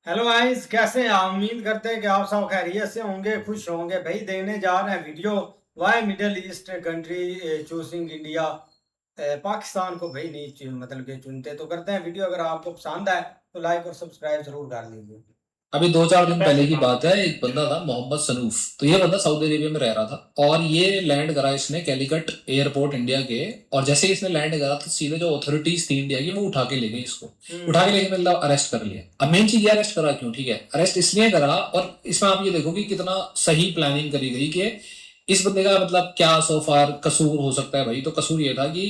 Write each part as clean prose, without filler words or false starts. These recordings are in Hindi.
हेलो गाइस, कैसे हैं आप? उम्मीद करते हैं कि आप सब खैरियत से होंगे, खुश होंगे। भाई देखने जा रहे हैं video, why Middle East country choosing India. Pakistan को भाई नहीं मतलब कि चुनते। तो करते हैं वीडियो। अगर आपको पसंद आए तो लाइक और सब्सक्राइब जरूर कर लीजिए। अभी 2-4 दिन पहले की बात है। एक बंदा था मोहम्मद सनूफ। तो ये बंदा सऊदी अरेबिया में रह रहा था और ये लैंड करा इसने कैलिकट एयरपोर्ट इंडिया के। और जैसे ही इसने लैंड करा तो सीधे जो अथॉरिटीज थी इंडिया की वो उठा के ले गई इसको। उठा के लेके मतलब अरेस्ट कर लिया। अब मेन चीज ये अरेस्ट करा क्यों? ठीक है, अरेस्ट इसलिए करा और इसमें आप ये देखो कि कितना सही प्लानिंग करी गई कि इस बंदे का मतलब क्या सो फार कसूर हो सकता है। भाई तो कसूर ये था कि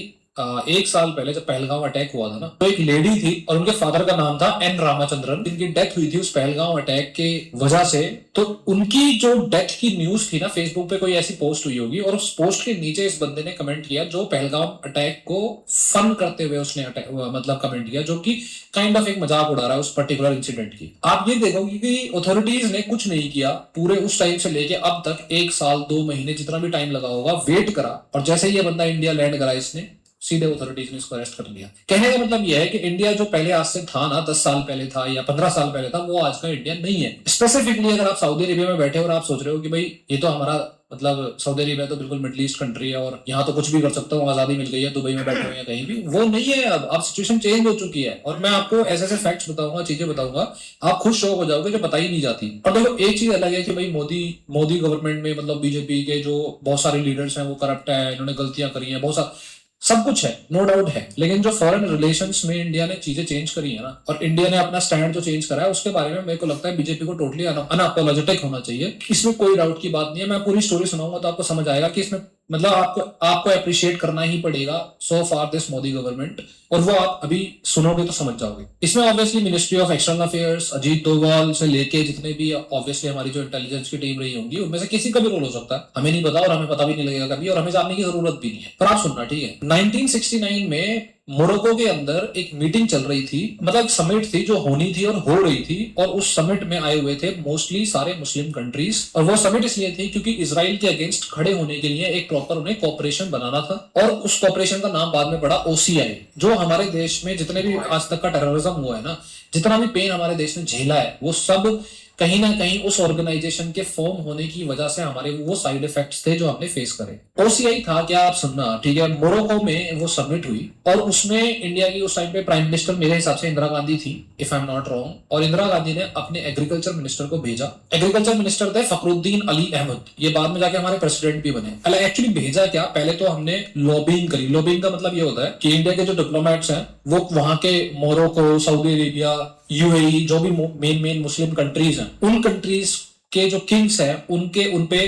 1 साल पहले जब पहलगांव अटैक हुआ था ना, तो एक लेडी थी और उनके फादर का नाम था एन रामाचंद्रन, जिनकी डेथ हुई थी उस पहलगांव अटैक के वजह से। तो उनकी जो डेथ की न्यूज थी ना, फेसबुक पे कोई ऐसी पोस्ट हुई होगी और उस पोस्ट के नीचे इस बंदे ने कमेंट किया, जो पहलगांव अटैक को फन करते हुए उसने मतलब कमेंट किया, जो कि काइंड ऑफ एक मजाक उड़ा रहा है उस पर्टिकुलर इंसिडेंट की। आप ये देखोगे कि अथॉरिटीज ने कुछ नहीं किया पूरे उस टाइम से लेके अब तक। 1 साल 2 महीने जितना भी टाइम लगा होगा वेट करा, और जैसे ही ये बंदा इंडिया लैंड करा इसने सीधे अथॉरिटीज ने इसको अरेस्ट कर लिया। कहने का मतलब यह है कि इंडिया जो पहले आज से था ना, 10 साल पहले था या 15 साल पहले था, वो आज का इंडिया नहीं है। स्पेसिफिकली अगर आप सऊदी अरेबिया में बैठे और आप सोच रहे हो कि भाई ये तो हमारा मतलब सऊदी अरेबिया तो बिल्कुल मिडिल ईस्ट कंट्री है और यहाँ तो कुछ भी कर सकता हूँ, आजादी मिल गई है, दुबई में बैठे हुए हैं कहीं भी, वो नहीं है। अब सिचुएशन चेंज हो चुकी है और मैं आपको ऐसे ऐसे फैक्ट्स बताऊंगा, चीजें बताऊंगा, आप खुद शौक हो जाओगे जो पता ही नहीं जाती। और देखो एक चीज अलग है कि भाई मोदी मोदी गवर्नमेंट में मतलब बीजेपी के जो बहुत सारे लीडर्स हैं वो करप्ट है, इन्होंने गलतियां करी हैं बहुत सारा, सब कुछ है, नो डाउट है। लेकिन जो फॉरेन रिलेशंस में इंडिया ने चीजें चेंज करी है ना, और इंडिया ने अपना स्टैंड जो चेंज करा है, उसके बारे में मेरे को लगता है बीजेपी को टोटली अनअपोलोजेटिक होना चाहिए। इसमें कोई डाउट की बात नहीं है। मैं पूरी स्टोरी सुनाऊंगा तो आपको समझ आएगा कि इसमें मतलब आपको आपको अप्रिशिएट करना ही पड़ेगा सो फार दिस मोदी गवर्नमेंट। और वो आप अभी सुनोगे तो समझ जाओगे। इसमें obviously ministry of external affairs, Ajit Doval से लेके जितने भी ऑब्वियसली हमारी जो इंटेलिजेंस की टीम रही होंगी, उनमें से किसी का भी रोल हो सकता है, हमें नहीं पता और हमें पता भी नहीं लगेगा कभी, और हमें जानने की जरूरत भी नहीं है। पर आप सुनना, ठीक है। 1969 में मोरक्को के अंदर एक मीटिंग चल रही थी, मतलब एक समिट थी जो होनी थी और हो रही थी, और उस समिट में आए हुए थे मोस्टली सारे मुस्लिम कंट्रीज। और वो समिट इसलिए थी क्योंकि इसराइल के अगेंस्ट खड़े होने के लिए एक प्रॉपर उन्हें कॉपरेशन बनाना था, और उस कॉपरेशन का नाम बाद में पड़ा ओसीआई। जो हमारे देश में जितने भी आज तक का टेररिज्म हुआ है ना, जितना भी पेन हमारे देश ने झेला है, वो सब कहीं ना कहीं उस ऑर्गेनाइजेशन के फॉर्म होने की वजह से हमारे वो साइड इफेक्ट्स थे जो हमने फेस करे। ओसीआई था क्या, आप सुनना, ठीक है। मोरक्को में वो सबमिट हुई और उसमें इंडिया की उस टाइम पे प्राइम मिनिस्टर मेरे हिसाब से इंदिरा गांधी थी, if I am not wrong. और इंदिरा गांधी ने अपने एग्रीकल्चर मिनिस्टर को भेजा। एग्रीकल्चर मिनिस्टर थे फखरुद्दीन अली अहमद, ये बाद में जाके हमारे प्रेसिडेंट भी बने। एक्चुअली भेजा क्या, पहले तो हमने लॉबिंग करी। लॉबिंग का मतलब ये होता है कि इंडिया के जो डिप्लोमेट्स हैं वो वहां के मोरक्को, सऊदी अरेबिया, यूएई, जो भी मेन मेन मुस्लिम कंट्रीज हैं, उन कंट्रीज के जो किंग्स हैं उनके उनपे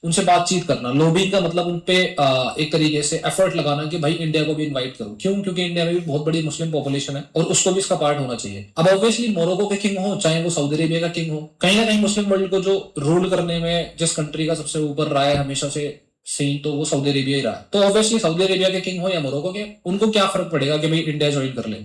उनसे बातचीत करना। लॉबिंग का मतलब उनपे एक तरीके से एफर्ट लगाना कि भाई इंडिया को भी इनवाइट करो। क्यों? क्योंकि इंडिया में भी बहुत बड़ी मुस्लिम पॉपुलेशन है और उसको भी इसका पार्ट होना चाहिए। अब ऑब्वियसली मोरक्को के किंग हो चाहे वो सऊदी अरेबिया का किंग हो, कहीं ना कहीं मुस्लिम वर्ल्ड को जो रूल करने में जिस कंट्री का सबसे ऊपर रहा है हमेशा से सही, तो वो सऊदी अरेबिया ही रहा है। तो ऑब्वियसली सऊदी अरेबिया के किंग हो या मोरक्को के, उनको क्या फर्क पड़ेगा कि भाई इंडिया ज्वाइन कर ले।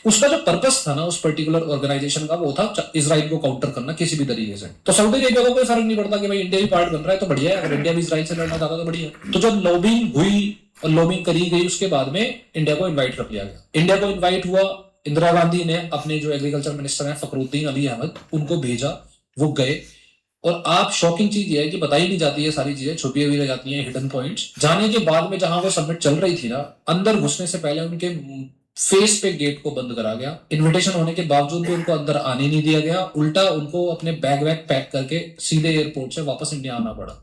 उसका जो पर्पस था ना उस पर्टिकुलर ऑर्गेनाइजेशन का, वो था इसराइल को काउंटर करना किसी भी तरीके से। तो सऊदी अरेबिया को कोई फर्क नहीं पड़ता कि भाई इंडिया भी पार्ट बन रहा है तो बढ़िया है, अगर इंडिया भी इसराइल से लड़ना चाहता तो बढ़िया है। तो जब लॉबिंग हुई और लॉबिंग करी गई, उसके बाद में इंडिया को इन्वाइट कर लिया गया। इंडिया को इन्वाइट हुआ, इंदिरा गांधी ने अपने जो एग्रीकल्चर मिनिस्टर हैं फखरुद्दीन अली अहमद, उनको भेजा, वो गए। और आप शॉकिंग चीज ये है कि बताई नहीं जाती है, सारी चीजें छुपी हुई रह जाती हैं, हिडन पॉइंट्स। जाने के बाद में जहां वो सबमिट चल रही थी ना, अंदर घुसने से पहले उनके फेस पे गेट को बंद करा गया। इनविटेशन होने के बावजूद भी उनको अंदर आने नहीं दिया गया, उल्टा उनको अपने बैग वैग पैक करके सीधे एयरपोर्ट से वापस इंडिया आना पड़ा।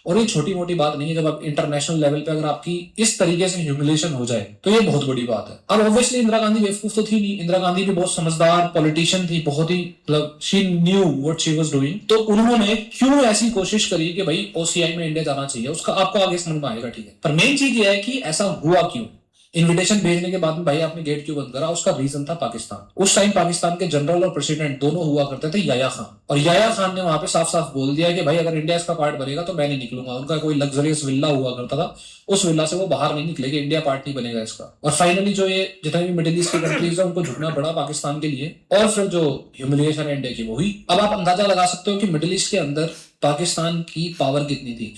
और ये छोटी मोटी बात नहीं है, जब आप इंटरनेशनल लेवल पे अगर आपकी इस तरीके से ह्यूमिलेशन हो जाए तो ये बहुत बड़ी बात है। अब ऑब्वियसली इंदिरा गांधी बेवकूफ तो थी नहीं, इंदिरा गांधी भी बहुत समझदार पॉलिटिशियन थी, बहुत ही मतलब she knew what she was doing. तो उन्होंने क्यों ऐसी कोशिश करी कि भाई ओसीआई में इंडिया जाना चाहिए, उसका आपको आगे समझ में आएगा, ठीक है। पर मेन चीज ये है कि ऐसा हुआ क्यों। इनविटेशन भेजने के बाद में भाई आपने गेट क्यों बंद करा, उसका रीजन था पाकिस्तान। उस टाइम पाकिस्तान के जनरल और प्रेसिडेंट दोनों हुआ करते थे याया खान, और याया खान ने वहां पे साफ साफ बोल दिया कि भाई अगर इंडिया इसका पार्ट बनेगा तो मैं नहीं निकलूंगा। उनका कोई लग्जरियस विल्ला हुआ करता था, उस विल्ला से वो बाहर नहीं निकलेगी, इंडिया पार्ट नहीं बनेगा इसका। और फाइनली जो ये जितने भी मिडिल ईस्ट की कंट्रीज है उनको झुकना पड़ा पाकिस्तान के लिए, और फिर जो ह्यूमिलिएशन है इंडिया की वो हुई। अब आप अंदाजा लगा सकते हो कि मिडिल ईस्ट के अंदर पाकिस्तान की पावर कितनी थी।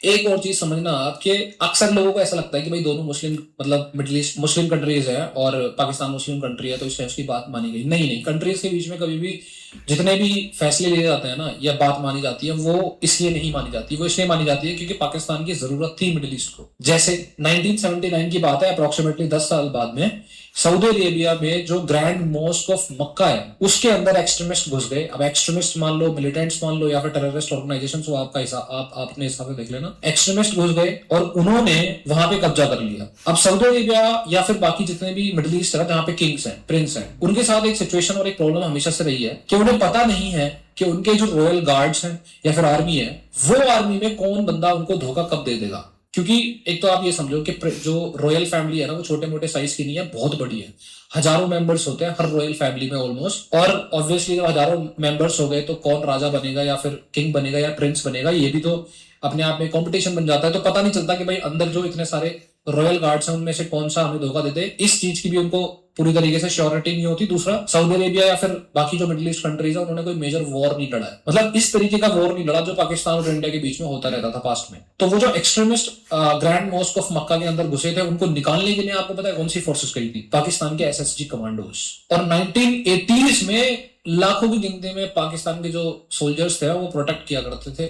एक और चीज समझना आपके, अक्सर लोगों को ऐसा लगता है कि भाई दोनों मुस्लिम मतलब मिडिल ईस्ट मुस्लिम कंट्रीज है और पाकिस्तान मुस्लिम कंट्री है तो इसलिए उसकी बात मानी गई। नहीं नहीं, कंट्रीज के बीच में कभी भी जितने भी फैसले लिए जाते हैं ना या बात मानी जाती है, वो इसलिए नहीं मानी जाती, वो इसलिए मानी जाती है क्योंकि पाकिस्तान की जरूरत थी मिडिल ईस्ट को। जैसे 1979 की बात है, अप्रोक्सीमेटली 10 साल बाद में सऊदी अरेबिया में जो ग्रैंड मॉस्क ऑफ मक्का है उसके अंदर एक्सट्रीमिस्ट घुस गए। अब एक्सट्रीमिस्ट मान लो, मिलिटेंट्स मान लो, या फिर टेररिस्ट ऑर्गेनाइजेशन, वो आपका हिसाब, आप अपने हिसाब से देख लेना। एक्सट्रीमिस्ट घुस गए और उन्होंने वहां पे कब्जा कर लिया। अब सऊदी अरेबिया या फिर बाकी जितने भी मिडिल ईस्ट है जहाँ पे किंग्स हैं, प्रिंस हैं, उनके साथ एक सिचुएशन और एक प्रॉब्लम हमेशा से रही है कि उन्हें पता नहीं है कि उनके जो रॉयल गार्ड्स हैं या फिर आर्मी है, वो आर्मी में कौन बंदा उनको धोखा कब दे देगा। क्योंकि एक तो आप ये समझो कि जो रॉयल फैमिली है ना, वो छोटे मोटे साइज की नहीं है, बहुत बड़ी है। हजारों मेंबर्स होते हैं हर रॉयल फैमिली में ऑलमोस्ट। और ऑब्वियसली जब हजारों मेंबर्स हो गए तो कौन राजा बनेगा या फिर किंग बनेगा या प्रिंस बनेगा, ये भी तो अपने आप में कंपटीशन बन जाता है। तो पता नहीं चलता कि भाई अंदर जो इतने सारे रॉयल गार्ड्स हैं उनमें से कौन सा हमें धोखा देते, इस चीज की भी उनको पूरी तरीके से श्योरिटी नहीं होती। दूसरा, सऊदी अरेबिया या फिर बाकी जो मिडिल ईस्ट कंट्रीज है उन्होंने कोई मेजर वॉर नहीं लड़ा है, मतलब इस तरीके का वॉर नहीं लड़ा जो पाकिस्तान और इंडिया के बीच में होता रहता था पास्ट में। तो वो जो एक्सट्रीमिस्ट ग्रैंड मॉस्क ऑफ मक्का के अंदर घुसे थे, उनको निकालने के लिए आपको पता है कौन सी फोर्सेस गई थी? पाकिस्तान के एसएसजी कमांडोज। और 1980s में लाखों की गिनती में पाकिस्तान के जो सोल्जर्स थे वो प्रोटेक्ट किया करते थे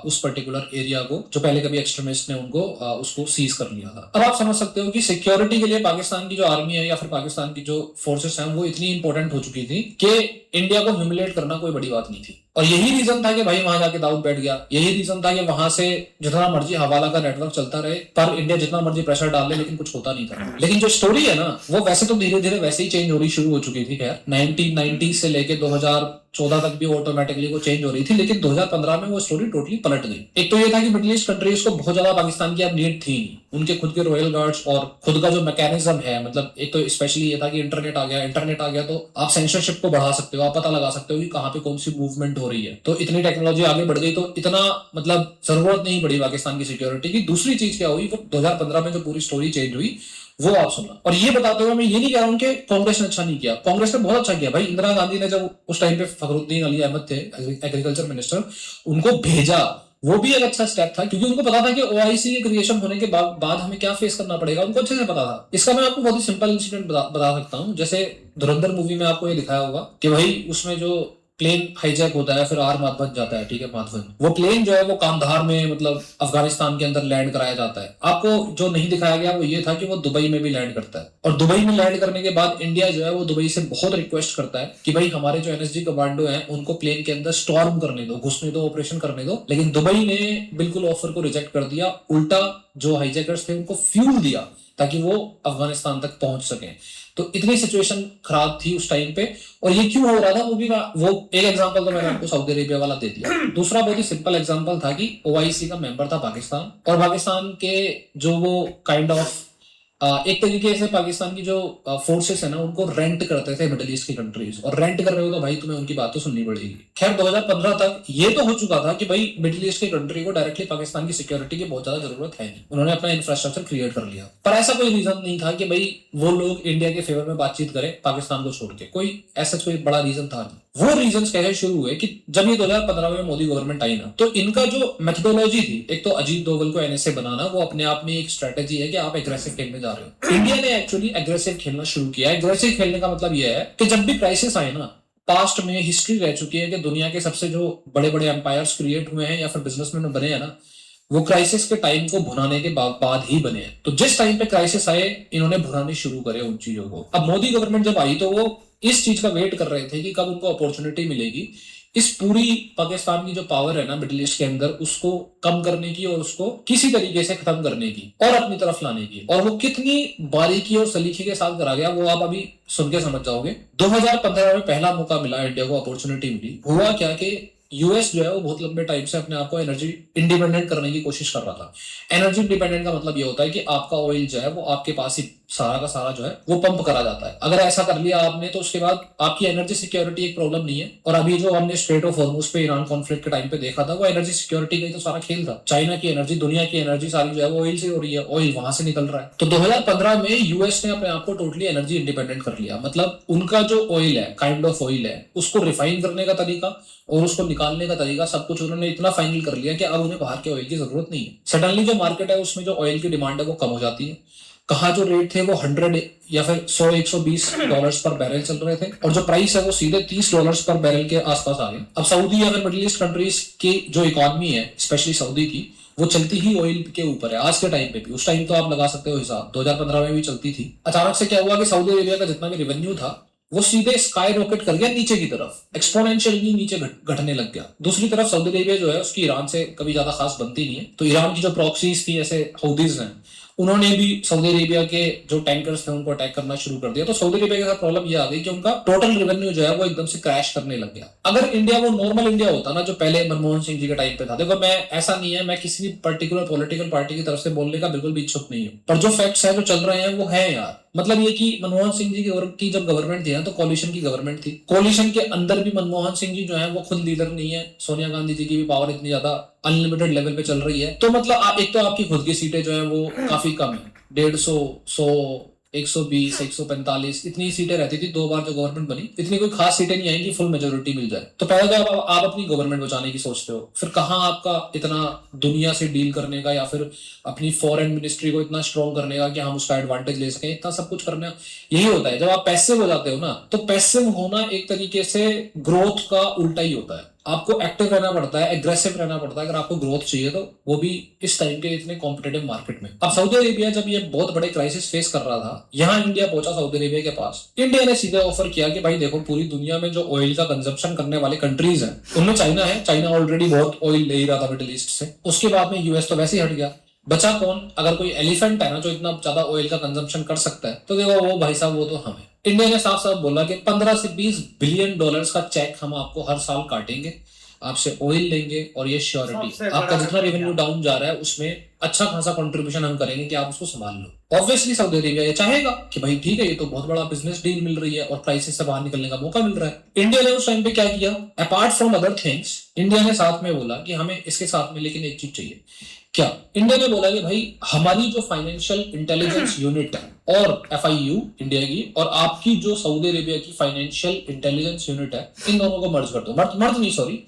उस पर्टिकुलर एरिया को, जो पहले कभी एक्सट्रीमिस्ट ने उनको उसको सीज कर लिया था। अब आप समझ सकते हो कि सिक्योरिटी के लिए पाकिस्तान की जो आर्मी है या फिर पाकिस्तान की जो फोर्सेस हैं वो इतनी इंपॉर्टेंट हो चुकी थी कि इंडिया को ह्यूमिलेट करना कोई बड़ी बात नहीं थी। और यही रीजन था कि भाई वहां जाके दाऊद बैठ गया। यही रीजन था कि वहां से जितना मर्जी हवाला का नेटवर्क चलता रहे, पर इंडिया जितना मर्जी प्रेशर डाल ले लेकिन कुछ होता नहीं था। लेकिन जो स्टोरी है ना, वो वैसे तो धीरे धीरे वैसे ही चेंज हो रही शुरू हो चुकी थी। खैर 1990 से लेके 2014 तक भी ऑटोमेटिकली वो चेंज हो रही थी, लेकिन 2015 में वो स्टोरी टोटली पलट गई। एक तो ये था कि मिडिल ईस्ट कंट्रीज को बहुत ज्यादा पाकिस्तान की अब नीड थी, उनके खुद के रॉयल गार्ड्स और खुद का जो मैकेनिज्म है, मतलब एक तो स्पेशली ये था कि इंटरनेट आ गया तो आप सेंसरशिप को बढ़ा सकते हो, आप पता लगा सकते हो कि कहाँ पे कौन सी मूवमेंट हो रही है। तो इतनी टेक्नोलॉजी आगे बढ़ गई तो इतना मतलब जरूरत नहीं पड़ी पाकिस्तान की सिक्योरिटी की। दूसरी चीज क्या हुई, वो 2015 में जो पूरी स्टोरी चेंज हुई वो आप सुना। और ये बताते हुए मैं ये नहीं कह रहा हूं कि कांग्रेस ने अच्छा नहीं किया, कांग्रेस ने बहुत अच्छा किया भाई। इंदिरा गांधी ने जब उस टाइम पे फखरुद्दीन अली अहमद थे एग्रीकल्चर मिनिस्टर, उनको भेजा, वो भी एक अच्छा स्टेप था क्योंकि उनको पता था कि ओआईसी के क्रिएशन होने के बाद हमें क्या फेस करना पड़ेगा, उनको अच्छे से पता था। इसका मैं आपको बहुत ही सिंपल इंसिडेंट बता सकता हूँ। जैसे धुरंधर मूवी में आपको ये दिखाया होगा कि भाई उसमें जो प्लेन हाईजैक होता है फिर आर माधवन जाता है, ठीक है, माधवन, वो प्लेन जो है वो कांधार में मतलब अफगानिस्तान के अंदर लैंड कराया जाता है। आपको जो नहीं दिखाया गया वो ये था कि वो दुबई में भी लैंड करता है। और दुबई में लैंड करने के बाद इंडिया जो है वो दुबई से बहुत रिक्वेस्ट करता है कि भाई हमारे जो एनएसजी कमांडो हैं उनको प्लेन के अंदर स्टॉर्म करने दो, घुसने दो, ऑपरेशन करने दो। लेकिन दुबई ने बिल्कुल ऑफर को रिजेक्ट कर दिया, उल्टा जो हाईजैकर्स थे उनको फ्यूल दिया ताकि वो अफगानिस्तान तक पहुंच सके। तो इतनी सिचुएशन खराब थी उस टाइम पे। और ये क्यों हो रहा था वो एक एग्जांपल तो मैंने आपको सऊदी अरेबिया वाला दे दिया। दूसरा बहुत ही सिंपल एग्जांपल था कि ओआईसी का मेंबर था पाकिस्तान, और पाकिस्तान के जो वो काइंड ऑफ एक तरीके से पाकिस्तान की जो फोर्सेस है ना उनको रेंट करते थे मिडिल ईस्ट की कंट्रीज, और रेंट कर रहे हो तो भाई तुम्हें उनकी बात तो सुननी पड़ेगी। खैर 2015 तक ये तो हो चुका था कि भाई मिडिल ईस्ट की कंट्री को डायरेक्टली पाकिस्तान की सिक्योरिटी की बहुत ज्यादा जरूरत है नहीं, उन्होंने अपना इंफ्रास्ट्रक्चर क्रिएट कर लिया। पर ऐसा कोई रीजन नहीं था कि भाई वो लोग इंडिया के फेवर में बातचीत करें पाकिस्तान को छोड़ के, कोई ऐसा कोई बड़ा रीजन था नहीं। वो रीजंस कैसे शुरू हुए कि जब ये 2015 में मोदी गवर्नमेंट आई ना, तो इनका जो मेथोडोलॉजी थी, एक तो अजीत डोवल को एनएसए बनाना, वो अपने आप में एक स्ट्रेटेजी है कि आप एग्रेसिव खेलने जा रहे हो। इंडिया ने एक्चुअली एग्रेसिव खेलना शुरू किया। एग्रेसिव खेलने का मतलब यह है कि जब भी क्राइसिस आए ना, पास्ट में हिस्ट्री रह चुकी है कि दुनिया के सबसे जो बड़े बड़े एम्पायर्स क्रिएट हुए हैं या फिर बिजनेसमैन बने हैं ना, वो क्राइसिस के टाइम को भुनाने के बाद ही बने हैं। तो जिस टाइम पे क्राइसिस आए इन्होंने भुनाने शुरू करे उन चीजों को। अब मोदी गवर्नमेंट जब आई तो वो इस चीज का वेट कर रहे थे कि कब उनको अपॉर्चुनिटी मिलेगी इस पूरी पाकिस्तान की जो पावर है ना मिडिल ईस्ट के अंदर, उसको कम करने की और उसको किसी तरीके से खत्म करने की और अपनी तरफ लाने की। और वो कितनी बारीकी और सलीके के साथ करा गया वो आप अभी सुन के समझ जाओगे। 2015 में पहला मौका मिला, इंडिया को अपॉर्चुनिटी मिली। हुआ क्या कि यूएस जो है वो बहुत लंबे टाइम से अपने आप को एनर्जी इंडिपेंडेंट करने की कोशिश कर रहा था। एनर्जी इंडिपेंडेंट का मतलब ये होता है कि आपका ऑयल जो है वो आपके पास ही सारा का सारा जो है वो पंप करा जाता है। अगर ऐसा कर लिया आपने तो उसके बाद आपकी एनर्जी सिक्योरिटी एक प्रॉब्लम नहीं है। और अभी जो हमने स्ट्रेट ऑफ हॉर्मुज पे ईरान कॉन्फ्लिक्ट के टाइम पे देखा था, वो एनर्जी सिक्योरिटी का ही तो सारा खेल था। चाइना की एनर्जी, दुनिया की एनर्जी सारी जो है वो ऑयल से हो रही है, ऑयल वहां से निकल रहा है। तो 2015 में यूएस ने अपने आप को टोटली एनर्जी इंडिपेंडेंट कर लिया। मतलब उनका जो ऑयल है, काइंड ऑफ ऑयल है, उसको रिफाइन करने का तरीका और उसको निकालने का तरीका सब कुछ उन्होंने इतना फाइनल कर लिया कि अब उन्हें बाहर के ऑयल की जरूरत नहीं है। सडनली जो मार्केट है उसमें जो ऑयल की डिमांड है वो कम हो जाती है। कहाँ जो रेट थे वो 100 या फिर 100-120 डॉलर्स पर बैरल चल रहे थे, और जो प्राइस है वो सीधे $30 पर बैरल के आसपास आ गए। अब सऊदी या फिर मिडिल ईस्ट कंट्रीज की जो इकोनॉमी है, स्पेशली सऊदी की, वो चलती ही ऑयल के ऊपर है आज के टाइम पे भी। उस टाइम तो आप लगा सकते हो हिसाब, 2015 में भी चलती थी। अचानक से क्या हुआ कि सऊदी अरेबिया का जितना भी रेवेन्यू था वो सीधे स्काई रॉकेट कर गया नीचे की तरफ, एक्सपोनेंशियली नीचे घटने लग गया। दूसरी तरफ सऊदी अरेबिया जो है उसकी ईरान से कभी ज्यादा खास बनती नहीं है, तो ईरान की जो प्रॉक्सीज थी जैसे हौदीज हैं, उन्होंने भी सऊदी अरेबिया के जो टैंकर्स थे उनको अटैक करना शुरू कर दिया। तो सऊदी अरेबिया के साथ प्रॉब्लम ये आ गई कि उनका टोटल रेवेन्यू जो है वो एकदम से क्रैश करने लग गया। अगर इंडिया वो नॉर्मल इंडिया होता ना जो पहले मनमोहन सिंह जी के टाइम पे था, देखो मैं ऐसा नहीं है, मैं किसी भी पर्टिकुलर पॉलिटिकल पार्टी की तरफ से बोलने का बिल्कुल भी इच्छुक नहीं हूँ, पर जो फैक्ट्स है जो चल रहे हैं वो है यार। मतलब ये कि मनमोहन सिंह जी की जब गवर्नमेंट थी ना तो कोलिशन की गवर्नमेंट थी। कोलिशन के अंदर भी मनमोहन सिंह जी जो है वो खुद लीडर नहीं है, सोनिया गांधी जी की भी पावर इतनी ज्यादा अनलिमिटेड लेवल पे चल रही है। तो मतलब एक तो आपकी खुद की सीटें जो है वो काफी कम है, 150, 100, 120, 145 इतनी सीटें रहती थी। 2 बार जो गवर्नमेंट बनी, इतनी कोई खास सीटें नहीं आएंगी फुल मेजोरिटी मिल जाए। तो पहले तो आप अपनी गवर्नमेंट बचाने की सोचते हो, फिर कहाँ आपका इतना दुनिया से डील करने का या फिर अपनी फॉरेन मिनिस्ट्री को इतना स्ट्रॉन्ग करने का कि हम उसका एडवांटेज ले सकें, इतना सब कुछ करना। यही होता है जब आप पैसिव हो जाते हो ना, तो पैसिव होना एक तरीके से ग्रोथ का उल्टा ही होता है। आपको एक्टिव रहना पड़ता है, एग्रेसिव रहना पड़ता है अगर आपको ग्रोथ चाहिए तो, वो भी इस टाइम के इतने कॉम्पिटेटिव मार्केट में। अब सऊदी अरेबिया जब ये बहुत बड़े क्राइसिस फेस कर रहा था, यहाँ इंडिया पहुंचा सऊदी अरेबिया के पास। इंडिया ने सीधे ऑफर किया कि भाई देखो, पूरी दुनिया में जो ऑयल का कंजप्शन करने वाले कंट्रीज हैं उनमें चाइना है, चाइना ऑलरेडी बहुत ऑयल ले ही रहा था मिडिल ईस्ट से। उसके बाद में यूएस तो वैसे ही हट गया, बचा कौन? अगर कोई एलिफेंट है ना जो इतना ज्यादा ऑयल का कंजम्पशन कर सकता है, तो देखो वो भाई साहब वो तो हम है। इंडिया ने साफ साफ बोला कि 15 से 20 बिलियन डॉलर्स का चेक हम आपको हर साल काटेंगे, आपसे ऑयल लेंगे, और ये श्योरिटी सबसे आपका बड़ा जितना रेवेन्यू खतरा। डाउन जा रहा है उसमें अच्छा खासा कंट्रीब्यूशन हम करेंगे कि आप उसको संभाल लो। ऑब्वियसली सऊदी अरेबिया ये चाहेगा कि भाई ठीक है, ये तो बहुत बड़ा बिजनेस डील मिल रही है और क्राइसिस से बाहर निकलने का मौका मिल रहा है। इंडिया ने उस टाइम पे क्या किया? Apart from other things, India ने साथ में बोला कि हमें इसके साथ में लेकिन एक चीज चाहिए। क्या? इंडिया ने बोला कि भाई हमारी जो फाइनेंशियल इंटेलिजेंस यूनिट है और FIU इंडिया की, और आपकी जो सऊदी अरेबिया की फाइनेंशियल इंटेलिजेंस यूनिट है, इन दोनों को मर्ज कर दो। मर्ज नहीं, सॉरी,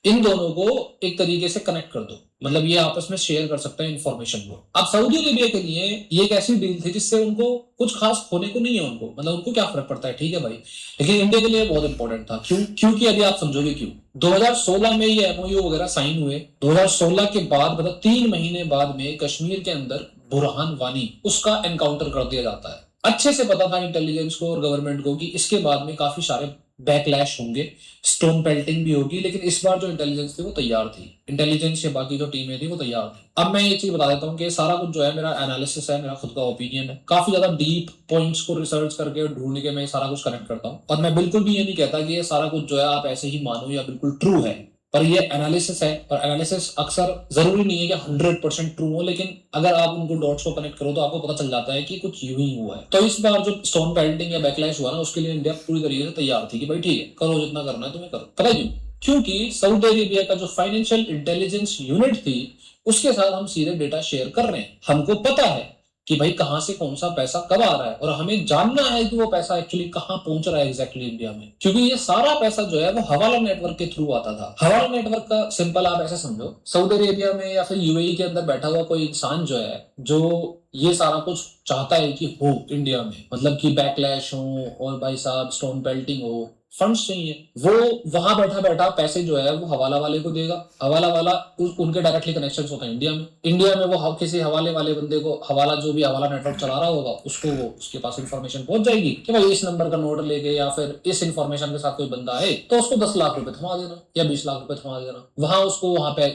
इन दोनों को एक तरीके से कनेक्ट कर दो, मतलब ये आपस में शेयर कर सकते हैं इन्फॉर्मेशन को। अब सऊदी अरेबिया के लिए ये एक ऐसी डील थी जिससे उनको कुछ खास होने को नहीं है, उनको मतलब उनको क्या फर्क पड़ता है, ठीक है भाई, लेकिन इंडिया के लिए बहुत इंपॉर्टेंट था। क्योंकि अभी आप समझोगे क्यों। 2016 में ये MOU वगैरह साइन हुए, 2016 के बाद मतलब 3 महीने बाद में कश्मीर के अंदर बुरहान वानी उसका एनकाउंटर कर दिया जाता है। अच्छे से पता था इंटेलिजेंस को और गवर्नमेंट को कि इसके बाद में काफी सारे बैकलैश होंगे, स्टोन पेल्टिंग भी होगी, लेकिन इस बार जो इंटेलिजेंस थी वो तैयार थी, इंटेलिजेंस या बाकी जो टीमें थी वो तैयार थी। अब मैं ये चीज बता देता हूँ कि सारा कुछ जो है मेरा एनालिसिस है, मेरा खुद का ओपिनियन है, काफी ज्यादा डीप पॉइंट्स को रिसर्च करके ढूंढ के मैं सारा कुछ कनेक्ट करता हूँ, और मैं बिल्कुल भी ये नहीं कहता कि ये सारा कुछ जो है आप ऐसे ही मानो या बिल्कुल ट्रू है, पर ये एनालिसिस है, और एनालिसिस अक्सर जरूरी नहीं है कि 100% ट्रू हो, लेकिन अगर आप उनको डॉट्स को कनेक्ट करो तो आपको पता चल जाता है कि कुछ यूं ही हुआ है। तो इस बार जो स्टोन पेल्टिंग या बैकलैश हुआ ना, उसके लिए इंडिया पूरी तरीके से तैयार थी कि भाई ठीक है, करो जितना करना है तुम्हें करो। पता क्यों? क्योंकि सऊदी अरेबिया का जो फाइनेंशियल इंटेलिजेंस यूनिट थी उसके साथ हम सीधे डेटा शेयर कर रहे हैं। हमको पता है कि भाई कहां से कौन सा पैसा कब आ रहा है, और हमें जानना है कि वो पैसा एक्चुअली कहां पहुंच रहा है एग्जैक्टली इंडिया में, क्योंकि ये सारा पैसा जो है वो हवाला नेटवर्क के थ्रू आता था। हवाला नेटवर्क का सिंपल आप ऐसे समझो, सऊदी अरेबिया में या फिर UAE के अंदर बैठा हुआ कोई इंसान जो है, जो ये सारा कुछ चाहता है कि हो इंडिया में, मतलब कि बैकलैश हो और भाई साहब स्टोन पेल्टिंग हो, फंड्स चाहिए, वो वहां बैठा बैठा पैसे जो है वो हवाला वाले को देगा। हवाला वाला उनके डायरेक्टली कनेक्शंस होते हैं इंडिया में वो किसी हवाले वाले बंदे को, हवाला जो भी हवाला नेटवर्क चला रहा होगा उसको, वो उसके पास इंफॉर्मेशन पहुंच जाएगी कि भाई इस नंबर का नोट लेके या फिर इस इंफॉर्मेशन के साथ कोई बंदा है तो उसको 10 लाख रुपए थमा देना या 20 लाख रुपए थमा देना। वहां उसको वहां पे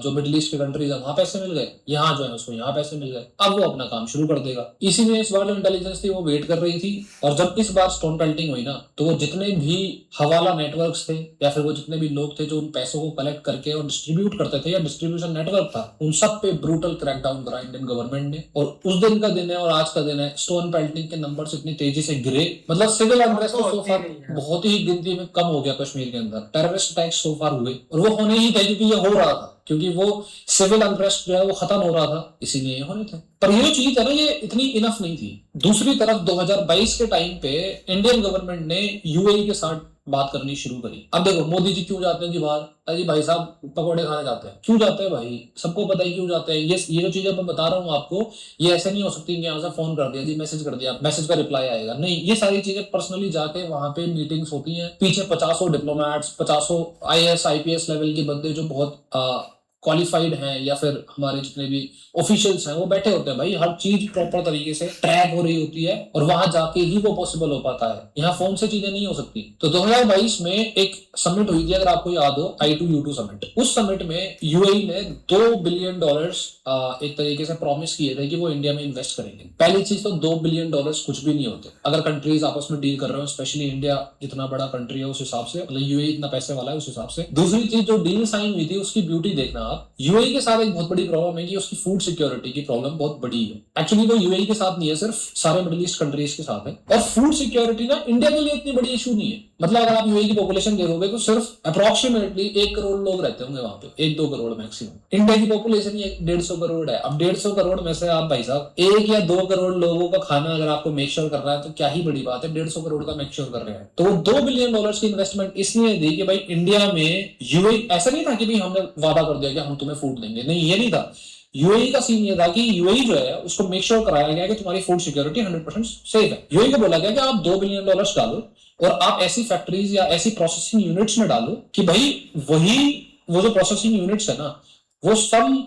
जो मिडिल ईस्ट की कंट्रीज है वहां पैसे मिल गए, यहाँ जो है उसको यहाँ पैसे मिल गए, अब वो अपना काम शुरू कर देगा। इसीलिए इस बार जो इंटेलिजेंस थी वो वेट कर रही थी, और जब इस बार स्टोन पेल्टिंग हुई ना, तो वो जितने भी हवाला नेटवर्क्स थे या फिर वो जितने भी लोग थे जो उन पैसों को कलेक्ट करके और डिस्ट्रीब्यूट करते थे या डिस्ट्रीब्यूशन नेटवर्क था, उन सब पे ब्रूटल क्रैकडाउन करा इंडियन गवर्नमेंट ने। और उस दिन का दिन है और आज का दिन है, स्टोन पेल्टिंग के नंबर्स इतनी तेजी से गिरे, मतलब सिविल अनरेस्ट तो सो फार बहुत ही गिनती में कम हो गया कश्मीर के अंदर, टेररिस्ट अटैक्स सो फार हुए, और वो होने ही थे क्योंकि ये हो रहा था, क्योंकि वो सिविल अनरेस्ट जो है वो खत्म हो रहा था, इसीलिए ये होने थे। पर ये जो चीज है ना, ये इतनी इनफ नहीं थी। दूसरी तरफ 2022 के टाइम पे इंडियन गवर्नमेंट ने UAE के साथ बात करनी शुरू करी। अब देखो मोदी जी क्यों जाते हैं जी बाहर? अरे भाई साहब पकौड़े खाने जाते हैं। क्यों जाते हैं भाई? सबको पता है क्यों जाते हैं। ये जो चीजें मैं बता रहा हूँ आपको, ये ऐसे नहीं हो सकती कि यहाँ से फोन कर दिया जी, मैसेज कर दिया, मैसेज का रिप्लाई आएगा, नहीं। ये सारी चीजें पर्सनली जाके वहां पे मीटिंग्स होती हैं, पीछे 50 डिप्लोमेट्स, 50 IAS IPS लेवल के बंदे जो बहुत क्वालिफाइड हैं, या फिर हमारे जितने भी ऑफिशियल्स हैं वो बैठे होते हैं भाई। हर चीज प्रॉपर तरीके से ट्रैक हो रही होती है और वहां जाके ही वो पॉसिबल हो पाता है। यहाँ फोन से चीजें नहीं हो सकती। तो 2022 में एक समिट हुई थी, अगर आपको याद हो, I2U2 समिट। उस समिट में यूएई ने $2 बिलियन एक तरीके से प्रॉमिस किए थे कि वो इंडिया में इन्वेस्ट करेंगे। पहली चीज तो $2 बिलियन कुछ भी नहीं होते अगर कंट्रीज आपस में डील कर रहे हो, स्पेशली इंडिया जितना बड़ा कंट्री है उस हिसाब से, मतलब यूएई इतना पैसे वाला है उस हिसाब से। दूसरी चीज, जो डील साइन हुई थी उसकी ब्यूटी देखना आप। यूएई के साथ एक बहुत बड़ी प्रॉब्लम है कि उसकी फूड सिक्योरिटी की प्रॉब्लम बहुत बड़ी है। एक्चुअली वो यूएई के साथ नहीं है, सिर्फ सारे मिडिल ईस्ट कंट्रीज के साथ है। और फूड सिक्योरिटी ना इंडिया के लिए इतनी बड़ी इशू नहीं है। मतलब अगर आप यूएई की पॉपुलेशन देखोगे तो सिर्फ अप्रोक्सीमेटली 1 करोड़ लोग रहते होंगे वहां पे, 1-2 करोड़ मैक्सिमम। इंडिया की पॉपुलेशन ही 150 करोड़ है। अब 150 करोड़ में से आप भाई साहब 1 या 2 करोड़ लोगों का खाना अगर आपको मेक श्योर करना है तो क्या ही बड़ी बात है, 150 करोड़ का मेक श्योर कर रहे हैं। तो वो $2 बिलियन की इन्वेस्टमेंट इसलिए दी कि भाई इंडिया में यूएई, ऐसा नहीं था कि भाई हमने वादा कर दिया कि हम तुम्हें फूड देंगे, नहीं, ये नहीं था। यूएई का सीन ये था कि यूएई जो है उसको मेक श्योर कराया गया कि तुम्हारी फूड सिक्योरिटी 100% सेफ है। यूएई को बोला गया कि आप $2 बिलियन डालो और आप ऐसी फैक्ट्रीज या ऐसी प्रोसेसिंग यूनिट्स में डालो कि भाई वो जो प्रोसेसिंग यूनिट्स है ना, वो सब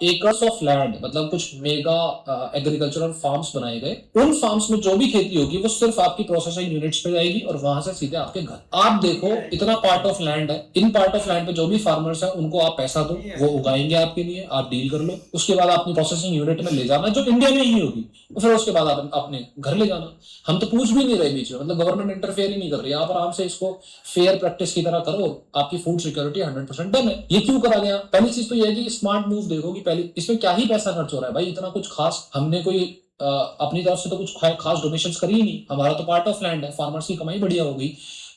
एकर्स ऑफ लैंड, मतलब कुछ मेगा एग्रीकल्चरल फार्म्स बनाए गए। उन फार्म्स में जो भी खेती होगी वो सिर्फ आपकी प्रोसेसिंग यूनिट्स पे जाएगी और वहां से सीधे आपके घर। आप देखो इतना पार्ट ऑफ लैंड है, इन पार्ट ऑफ लैंड पे जो भी फार्मर्स है उनको आप पैसा दो, वो उगाएंगे आपके लिए, आप डील कर लो। उसके बाद अपनी प्रोसेसिंग यूनिट में ले जाना जो इंडिया में ही होगी, फिर उसके बाद आप अपने घर ले जाना। हम तो पूछ भी नहीं रहे बीच में, मतलब गवर्नमेंट इंटरफेयर ही नहीं कर रही। आप आराम से इसको फेयर प्रैक्टिस की तरह करो, आपकी फूड सिक्योरिटी 100% डन है। ये क्यों करा गया? पहली चीज तो ये है कि स्मार्ट मूव देखो कि पहले इसमें क्या ही पैसा खर्च हो रहा है भाई, इतना कुछ खास हमने कोई अपनी तरफ से तो कुछ खास डोनेशंस करी ही नहीं। हमारा तो पार्ट ऑफ लैंड है, फार्मर्स की कमाई बढ़िया हो गई।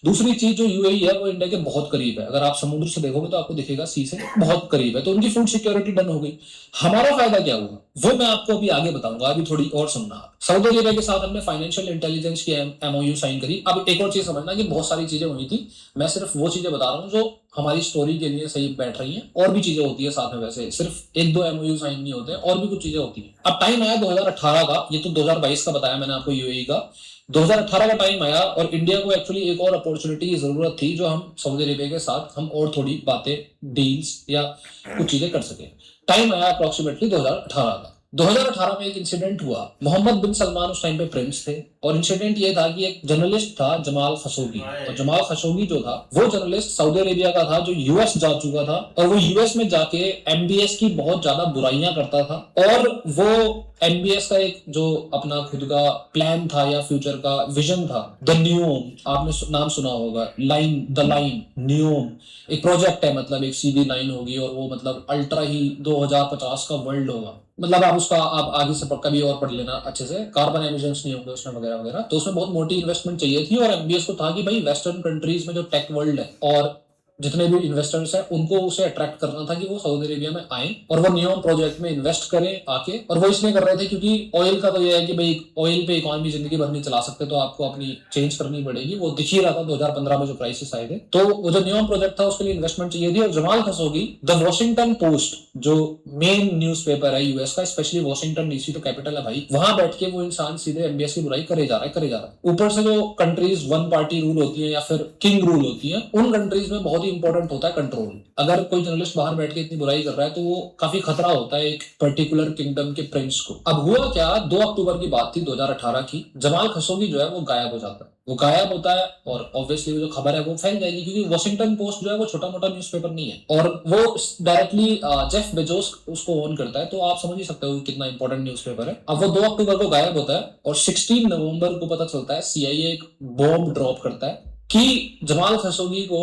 दूसरी चीज, जो यूएई है वो इंडिया के बहुत करीब है। अगर आप समुद्र से देखोगे तो आपको दिखेगा सी से बहुत करीब है, तो उनकी फूड सिक्योरिटी डन हो गई। हमारा फायदा क्या हुआ वो मैं आपको अभी आगे बताऊंगा, अभी थोड़ी और सुनना आप। सऊदी अरेबिया के साथ हमने फाइनेंशियल इंटेलिजेंस की MOU साइन करी। अब एक और चीज समझना कि बहुत सारी चीजें हुई थी, मैं सिर्फ वो चीजें बता रहा हूँ जो हमारी स्टोरी के लिए सही बैठ रही हैं। और भी चीजें होती है साथ में, वैसे सिर्फ 1-2 MOU साइन नहीं होते, और भी कुछ चीजें होती हैं। अब टाइम आया 2018 का, ये तो 2022 का बताया मैंने आपको यूएई का। 2018 का टाइम आया और इंडिया को एक्चुअली एक और अपॉर्चुनिटी की जरूरत थी, जो हम सऊदी अरेबिया के साथ हम और थोड़ी बातें, डील्स या कुछ चीजें कर सके। टाइम आया अप्रोक्सीमेटली 2018 का। 2018 में एक इंसिडेंट हुआ। मोहम्मद बिन सलमान उस टाइम पे प्रिंस थे, और इंसिडेंट ये था कि एक जर्नलिस्ट था जमाल खशोगी, और जमाल खशोगी जो था वो जर्नलिस्ट सऊदी अरेबिया का था, जो यूएस जा चुका था, और वो यूएस में जाके एमबीएस की बहुत ज्यादा बुराइयां करता था। और वो एमबीएस का एक जो अपना खुद का प्लान था या फ्यूचर का विजन था, द न्यूम, आपने नाम सुना होगा, द लाइन न्यूम एक प्रोजेक्ट है, मतलब एक सीधी लाइन होगी और वो मतलब अल्ट्रा ही 2050 का वर्ल्ड होगा। मतलब आप उसका आप आगे से कभी और पढ़ लेना अच्छे से, कार्बन एमिशंस नहीं होंगे उसमें वगैरह वगैरह। तो उसमें बहुत मोटी इन्वेस्टमेंट चाहिए थी, और एमबीएस को था कि भाई वेस्टर्न कंट्रीज में जो टेक वर्ल्ड है और जितने भी इन्वेस्टर्स हैं उनको उसे अट्रैक्ट करना था कि वो सऊदी अरेबिया में आए और वो नियोम प्रोजेक्ट में इन्वेस्ट करें आके। और वो इसलिए कर रहे थे क्योंकि ऑयल का तो ये है कि भाई ऑयल पे इकोनॉमी जिंदगी भर नहीं चला सकते, तो आपको अपनी चेंज करनी पड़ेगी। वो दिख ही रहा था 2015 में जो क्राइसिस आए थे, तो वो जो नियोम प्रोजेक्ट था उसके लिए इन्वेस्टमेंट चाहिए थी। और Jamal Khashoggi the Washington post, जो मेन न्यूज पेपर है यूएस का, स्पेशली वॉशिंगटन डीसी तो कैपिटल है भाई, वहां बैठ के वो इंसान सीधे एमबीएस की बुराई करे जा रहा है। ऊपर से जो कंट्रीज वन पार्टी रूल होती है या फिर किंग रूल होती है, उन कंट्रीज में बहुत ही इंपॉर्टेंट होता है कंट्रोल। अगर कोई जर्नलिस्ट बाहर बैठ के इतनी बुराई कर रहा है तो वो काफी खतरा होता है एक पर्टिकुलर किंगडम के प्रिंस को। अब हुआ क्या, 2 अक्टूबर की बात थी 2018 की। जमाल खशोगी जो है वो गायब हो जाता है। वो गायब होता है और ऑब्वियसली जो खबर है वो फैल जाएगी, क्योंकि वॉशिंगटन पोस्ट जो है वो छोटा मोटा न्यूज़पेपर नहीं है, और वो डायरेक्टली जेफ बेजोस उसको ओन करता है। तो आप समझ ही सकते हो कितना इंपॉर्टेंट न्यूज़पेपर है। अब वो 2 अक्टूबर को गायब होता है और 16 नवंबर को पता चलता है, CIA एक बॉम्ब ड्रॉप करता है कि जमाल खशोगी को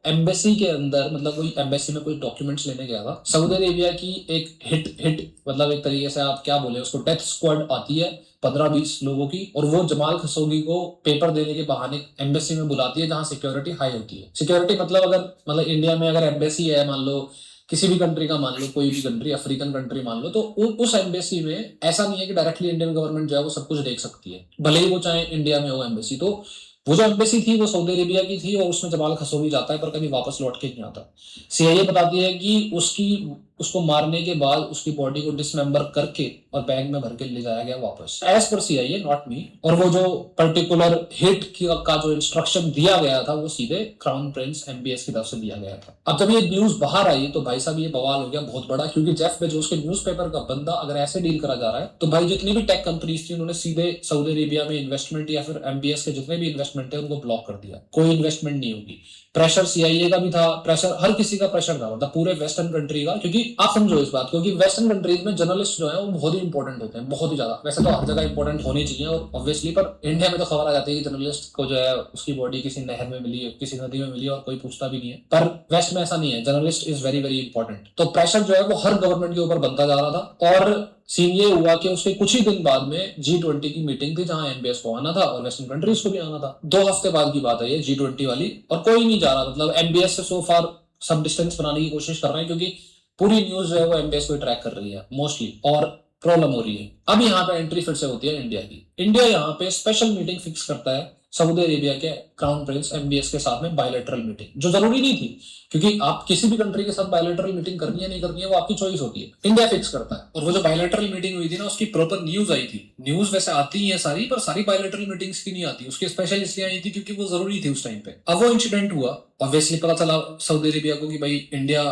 एम्बेसी के अंदर, मतलब कोई एम्बेसी में कोई डॉक्यूमेंट्स लेने गया था। सऊदी अरेबिया की एक हिट मतलब एक तरीके से आप क्या बोले उसको, डेथ स्क्वाड आती है 15-20 लोगों की, और वो जमाल खशोगी को पेपर देने के बहाने एम्बेसी में बुलाती है जहां सिक्योरिटी हाई होती है। सिक्योरिटी मतलब इंडिया में अगर एम्बेसी है, मान लो किसी भी कंट्री का, मान लो कोई भी कंट्री, अफ्रीकन कंट्री मान लो, तो उस एम्बेसी में ऐसा नहीं है कि डायरेक्टली इंडियन गवर्नमेंट जो है वो सब कुछ देख सकती है, भले ही वो चाहे इंडिया में हो एम्बेसी। तो वो जो एम्बेसी थी वो सऊदी अरेबिया की थी और उसमें जमाल खशोगी जाता है पर कभी वापस लौट के नहीं आता। सीआईए बताती है कि उसको मारने के बाद उसकी बॉडी को डिसमेंबर करके और बैग में भर के ले जाया गया वापस, as per CIA, not me. और वो जो पर्टिकुलर हिट का जो इंस्ट्रक्शन दिया गया था वो सीधे क्राउन प्रिंस एमबीएस की तरफ से दिया गया था। अब जब ये न्यूज बाहर आई तो भाई साहब ये बवाल हो गया बहुत बड़ा, क्योंकि जेफ बेजोस के न्यूज़पेपर का बंदा अगर ऐसे डील करा जा रहा है तो भाई जितनी भी टेक कंपनीज थी उन्होंने सीधे सऊदी अरेबिया में इन्वेस्टमेंट या फिर एमबीएस के जितने भी इन्वेस्टमेंट है उनको ब्लॉक कर दिया, कोई इन्वेस्टमेंट नहीं होगी। प्रेशर सीआईए का भी था, प्रेशर हर किसी का प्रेशर था, मतलब पूरे वेस्टर्न कंट्री का, क्योंकि आप समझो इस बात को कि वेस्टर्न कंट्रीज में जर्नलिस्ट जो है वो बहुत ही इंपॉर्टेंट होते हैं, बहुत ही ज्यादा। वैसे तो हर जगह इंपॉर्टेंट होने चाहिए और ऑब्वियसली, पर इंडिया में तो खबर आ जाती है कि जर्नलिस्ट को जो है उसकी बॉडी किसी नहर में मिली, किसी नदी में मिली और कोई पूछता भी नहीं है। पर वेस्ट में ऐसा नहीं है, journalist is very very important. तो प्रेशर जो है वो हर गवर्नमेंट के ऊपर बनता जा रहा था। और सीन ये हुआ कि उसके कुछ ही दिन बाद में G20 की मीटिंग थी जहां एमबीएस को आना था और वेस्टर्न कंट्रीज को भी आना था। 2 हफ्ते बाद की बात है ये G20 वाली, और कोई नहीं जा रहा। मतलब एमबीएस से सो फार सब डिस्टेंस बनाने की कोशिश कर रहे हैं, क्योंकि पूरी न्यूज जो है वो एमबीएस को ट्रैक कर रही है मोस्टली, और प्रॉब्लम हो रही है। अब यहाँ पे एंट्री फिर से होती है इंडिया की। इंडिया यहाँ पे स्पेशल मीटिंग फिक्स करता है सऊदी अरेबिया के क्राउन प्रिंस एमबीएस के साथ में, बायलैटरल मीटिंग, जो जरूरी नहीं थी, क्योंकि आप किसी भी कंट्री के साथ बायलैटरल मीटिंग करनी है नहीं करनी है वो आपकी चॉइस होती है, इंडिया फिक्स करता है। और वो जो बायलैटरल मीटिंग हुई थी ना उसकी प्रॉपर न्यूज आई थी। न्यूज वैसे आती ही है सारी, पर सारी बायलैटरल मीटिंग्स की नहीं आती, उसकी स्पेशल इसलिए आई थी क्योंकि वो जरूरी थी उस टाइम पे। अब वो इंसिडेंट हुआ, ऑब्वियसली पता चला सऊदी अरेबिया को कि भाई इंडिया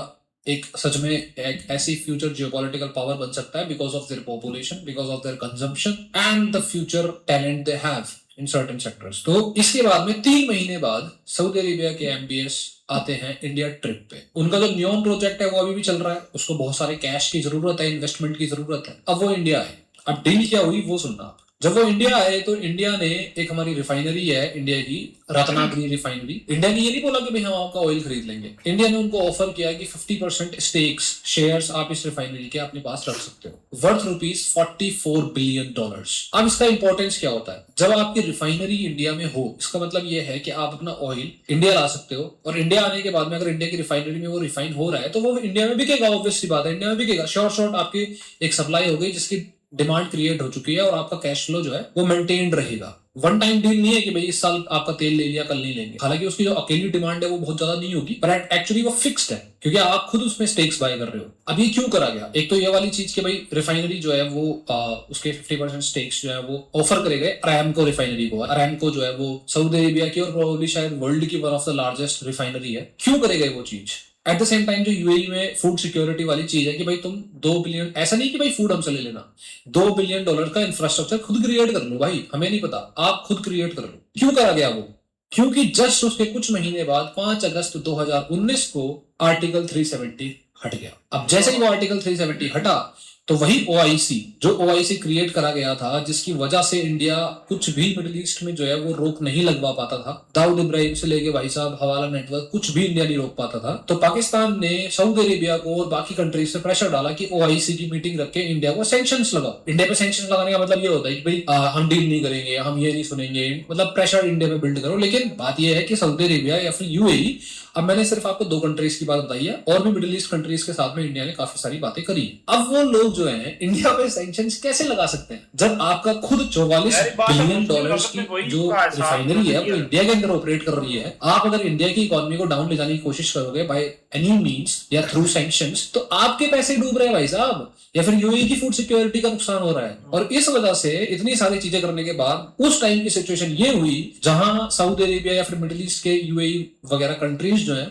एक सच में एक ऐसी फ्यूचर जियोपॉलिटिकल पावर बन सकता है because of their population, because of their consumption and the future talent they have in certain sectors. तो इसके बाद में 3 महीने बाद सऊदी अरेबिया के एमबीएस आते हैं इंडिया ट्रिप पे। उनका जो न्योम प्रोजेक्ट है वो अभी भी चल रहा है, उसको बहुत सारे कैश की जरूरत है, इन्वेस्टमेंट की जरूरत है। अब वो इंडिया आए, अब डील क्या हुई वो सुनना आप। जब वो इंडिया आए तो इंडिया ने एक हमारी रिफाइनरी है इंडिया की, रत्नागिरी रिफाइनरी। इंडिया ने ये नहीं बोला कि भाई हम आपका ऑयल खरीद लेंगे, इंडिया ने उनको ऑफर किया कि 50% स्टेक्स, शेयर्स आप इस रिफाइनरी के अपने पास रख सकते हो, वर्थ ₹44 बिलियन। अब इसका इंपॉर्टेंस क्या होता है, जब आपकी रिफाइनरी इंडिया में हो इसका मतलब ये है कि आप अपना ऑयल इंडिया ला सकते हो, और इंडिया आने के बाद में अगर इंडिया की रिफाइनरी में वो रिफाइन हो रहा है तो वो इंडिया में बिकेगा, ऑब्वियसली बात है इंडिया में बिकेगा। शॉर्ट आपकी एक सप्लाई हो गई जिसकी डिमांड क्रिएट हो चुकी है और आपका कैश फ्लो जो है वो मेंटेन्ड रहेगा। वन टाइम डील नहीं है कि भाई इस साल आपका तेल ले लिया कल नहीं लेंगे। हालांकि उसकी जो अकेली डिमांड है वो बहुत ज्यादा नहीं होगी, पर एक्चुअली वो फिक्स्ड है क्योंकि आप खुद उसमें स्टेक्स बाय कर रहे हो। अब ये क्यों करा गया, एक तो ये वाली चीज कि भाई रिफाइनरी जो है वो उसके 50% स्टेक्स जो है वो ऑफर करे गए अरामको रिफाइनरी को। अरामको जो है वो सऊदी अरेबिया की और प्रोबेबली शायद वर्ल्ड की one of the largest refinery है। क्यों करे गए वो चीज? एट द सेम टाइम जो यूएई में फूड सिक्योरिटी वाली चीज है कि भाई तुम 2 बिलियन, ऐसा नहीं कि भाई फूड हमसे ले लेना, $2 बिलियन का इंफ्रास्ट्रक्चर खुद क्रिएट कर लो भाई, हमें नहीं पता, आप खुद क्रिएट कर लो। क्यों करा गया वो? क्योंकि जस्ट उसके कुछ महीने बाद 5 अगस्त 2019 को आर्टिकल 370 हट गया। अब जैसे ही वो आर्टिकल 370 हटा तो वही ओआईसी, जो ओआईसी क्रिएट करा गया था जिसकी वजह से इंडिया कुछ भी मिडिल ईस्ट में जो है वो रोक नहीं लगवा पाता था, दाऊद इब्राहिम से लेके भाई साहब हवाला नेटवर्क, कुछ भी इंडिया नहीं रोक पाता था। तो पाकिस्तान ने सऊदी अरेबिया को और बाकी कंट्रीज से प्रेशर डाला कि ओआईसी की मीटिंग रख के इंडिया को सैंक्शंस लगाओ। इंडिया पे सैंक्शंस लगाने का मतलब ये होता है कि भाई हम डील नहीं करेंगे, हम ये नहीं सुनेंगे, मतलब प्रेशर इंडिया पे बिल्ड करो। लेकिन बात यह है कि सऊदी अरेबिया या फिर यूएई, अब मैंने सिर्फ आपको 2 कंट्रीज की बात बताई है, और भी मिडिल ईस्ट कंट्रीज के साथ में इंडिया ने काफी सारी बातें करी। अब वो लोग जो है इंडिया पे सैंक्शंस कैसे लगा सकते हैं जब आपका खुद $44 बिलियन की जो रिफाइनरी है वो इंडिया के अंदर ऑपरेट कर रही है। आप अगर इंडिया की इकोनॉमी को डाउन ले जाने की कोशिश करोगे बाय एनी मींस या थ्रू सैंक्शंस, तो आपके पैसे डूब रहे हैं भाई साहब, या फिर यूएई की फूड सिक्योरिटी का नुकसान हो रहा है। और इस वजह से इतनी सारी चीजें करने के बाद उस टाइम की सिचुएशन ये हुई जहां सऊदी अरेबिया या फिर मिडिल ईस्ट के यूएई वगैरह कंट्रीज जो है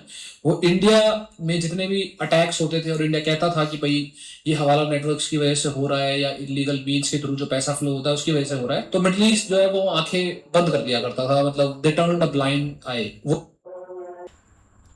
वो इंडिया में जितने भी अटैक्स होते थे और इंडिया कहता था कि भाई ये हवाला नेटवर्क्स की वजह से हो रहा है या इलीगल मीन्स के थ्रू जो पैसा फ्लो होता है उसकी वजह से हो रहा है, तो मिडिल ईस्ट जो है वो आंखें बंद कर दिया करता था, मतलब दे टर्न्ड अ ब्लाइंड आई,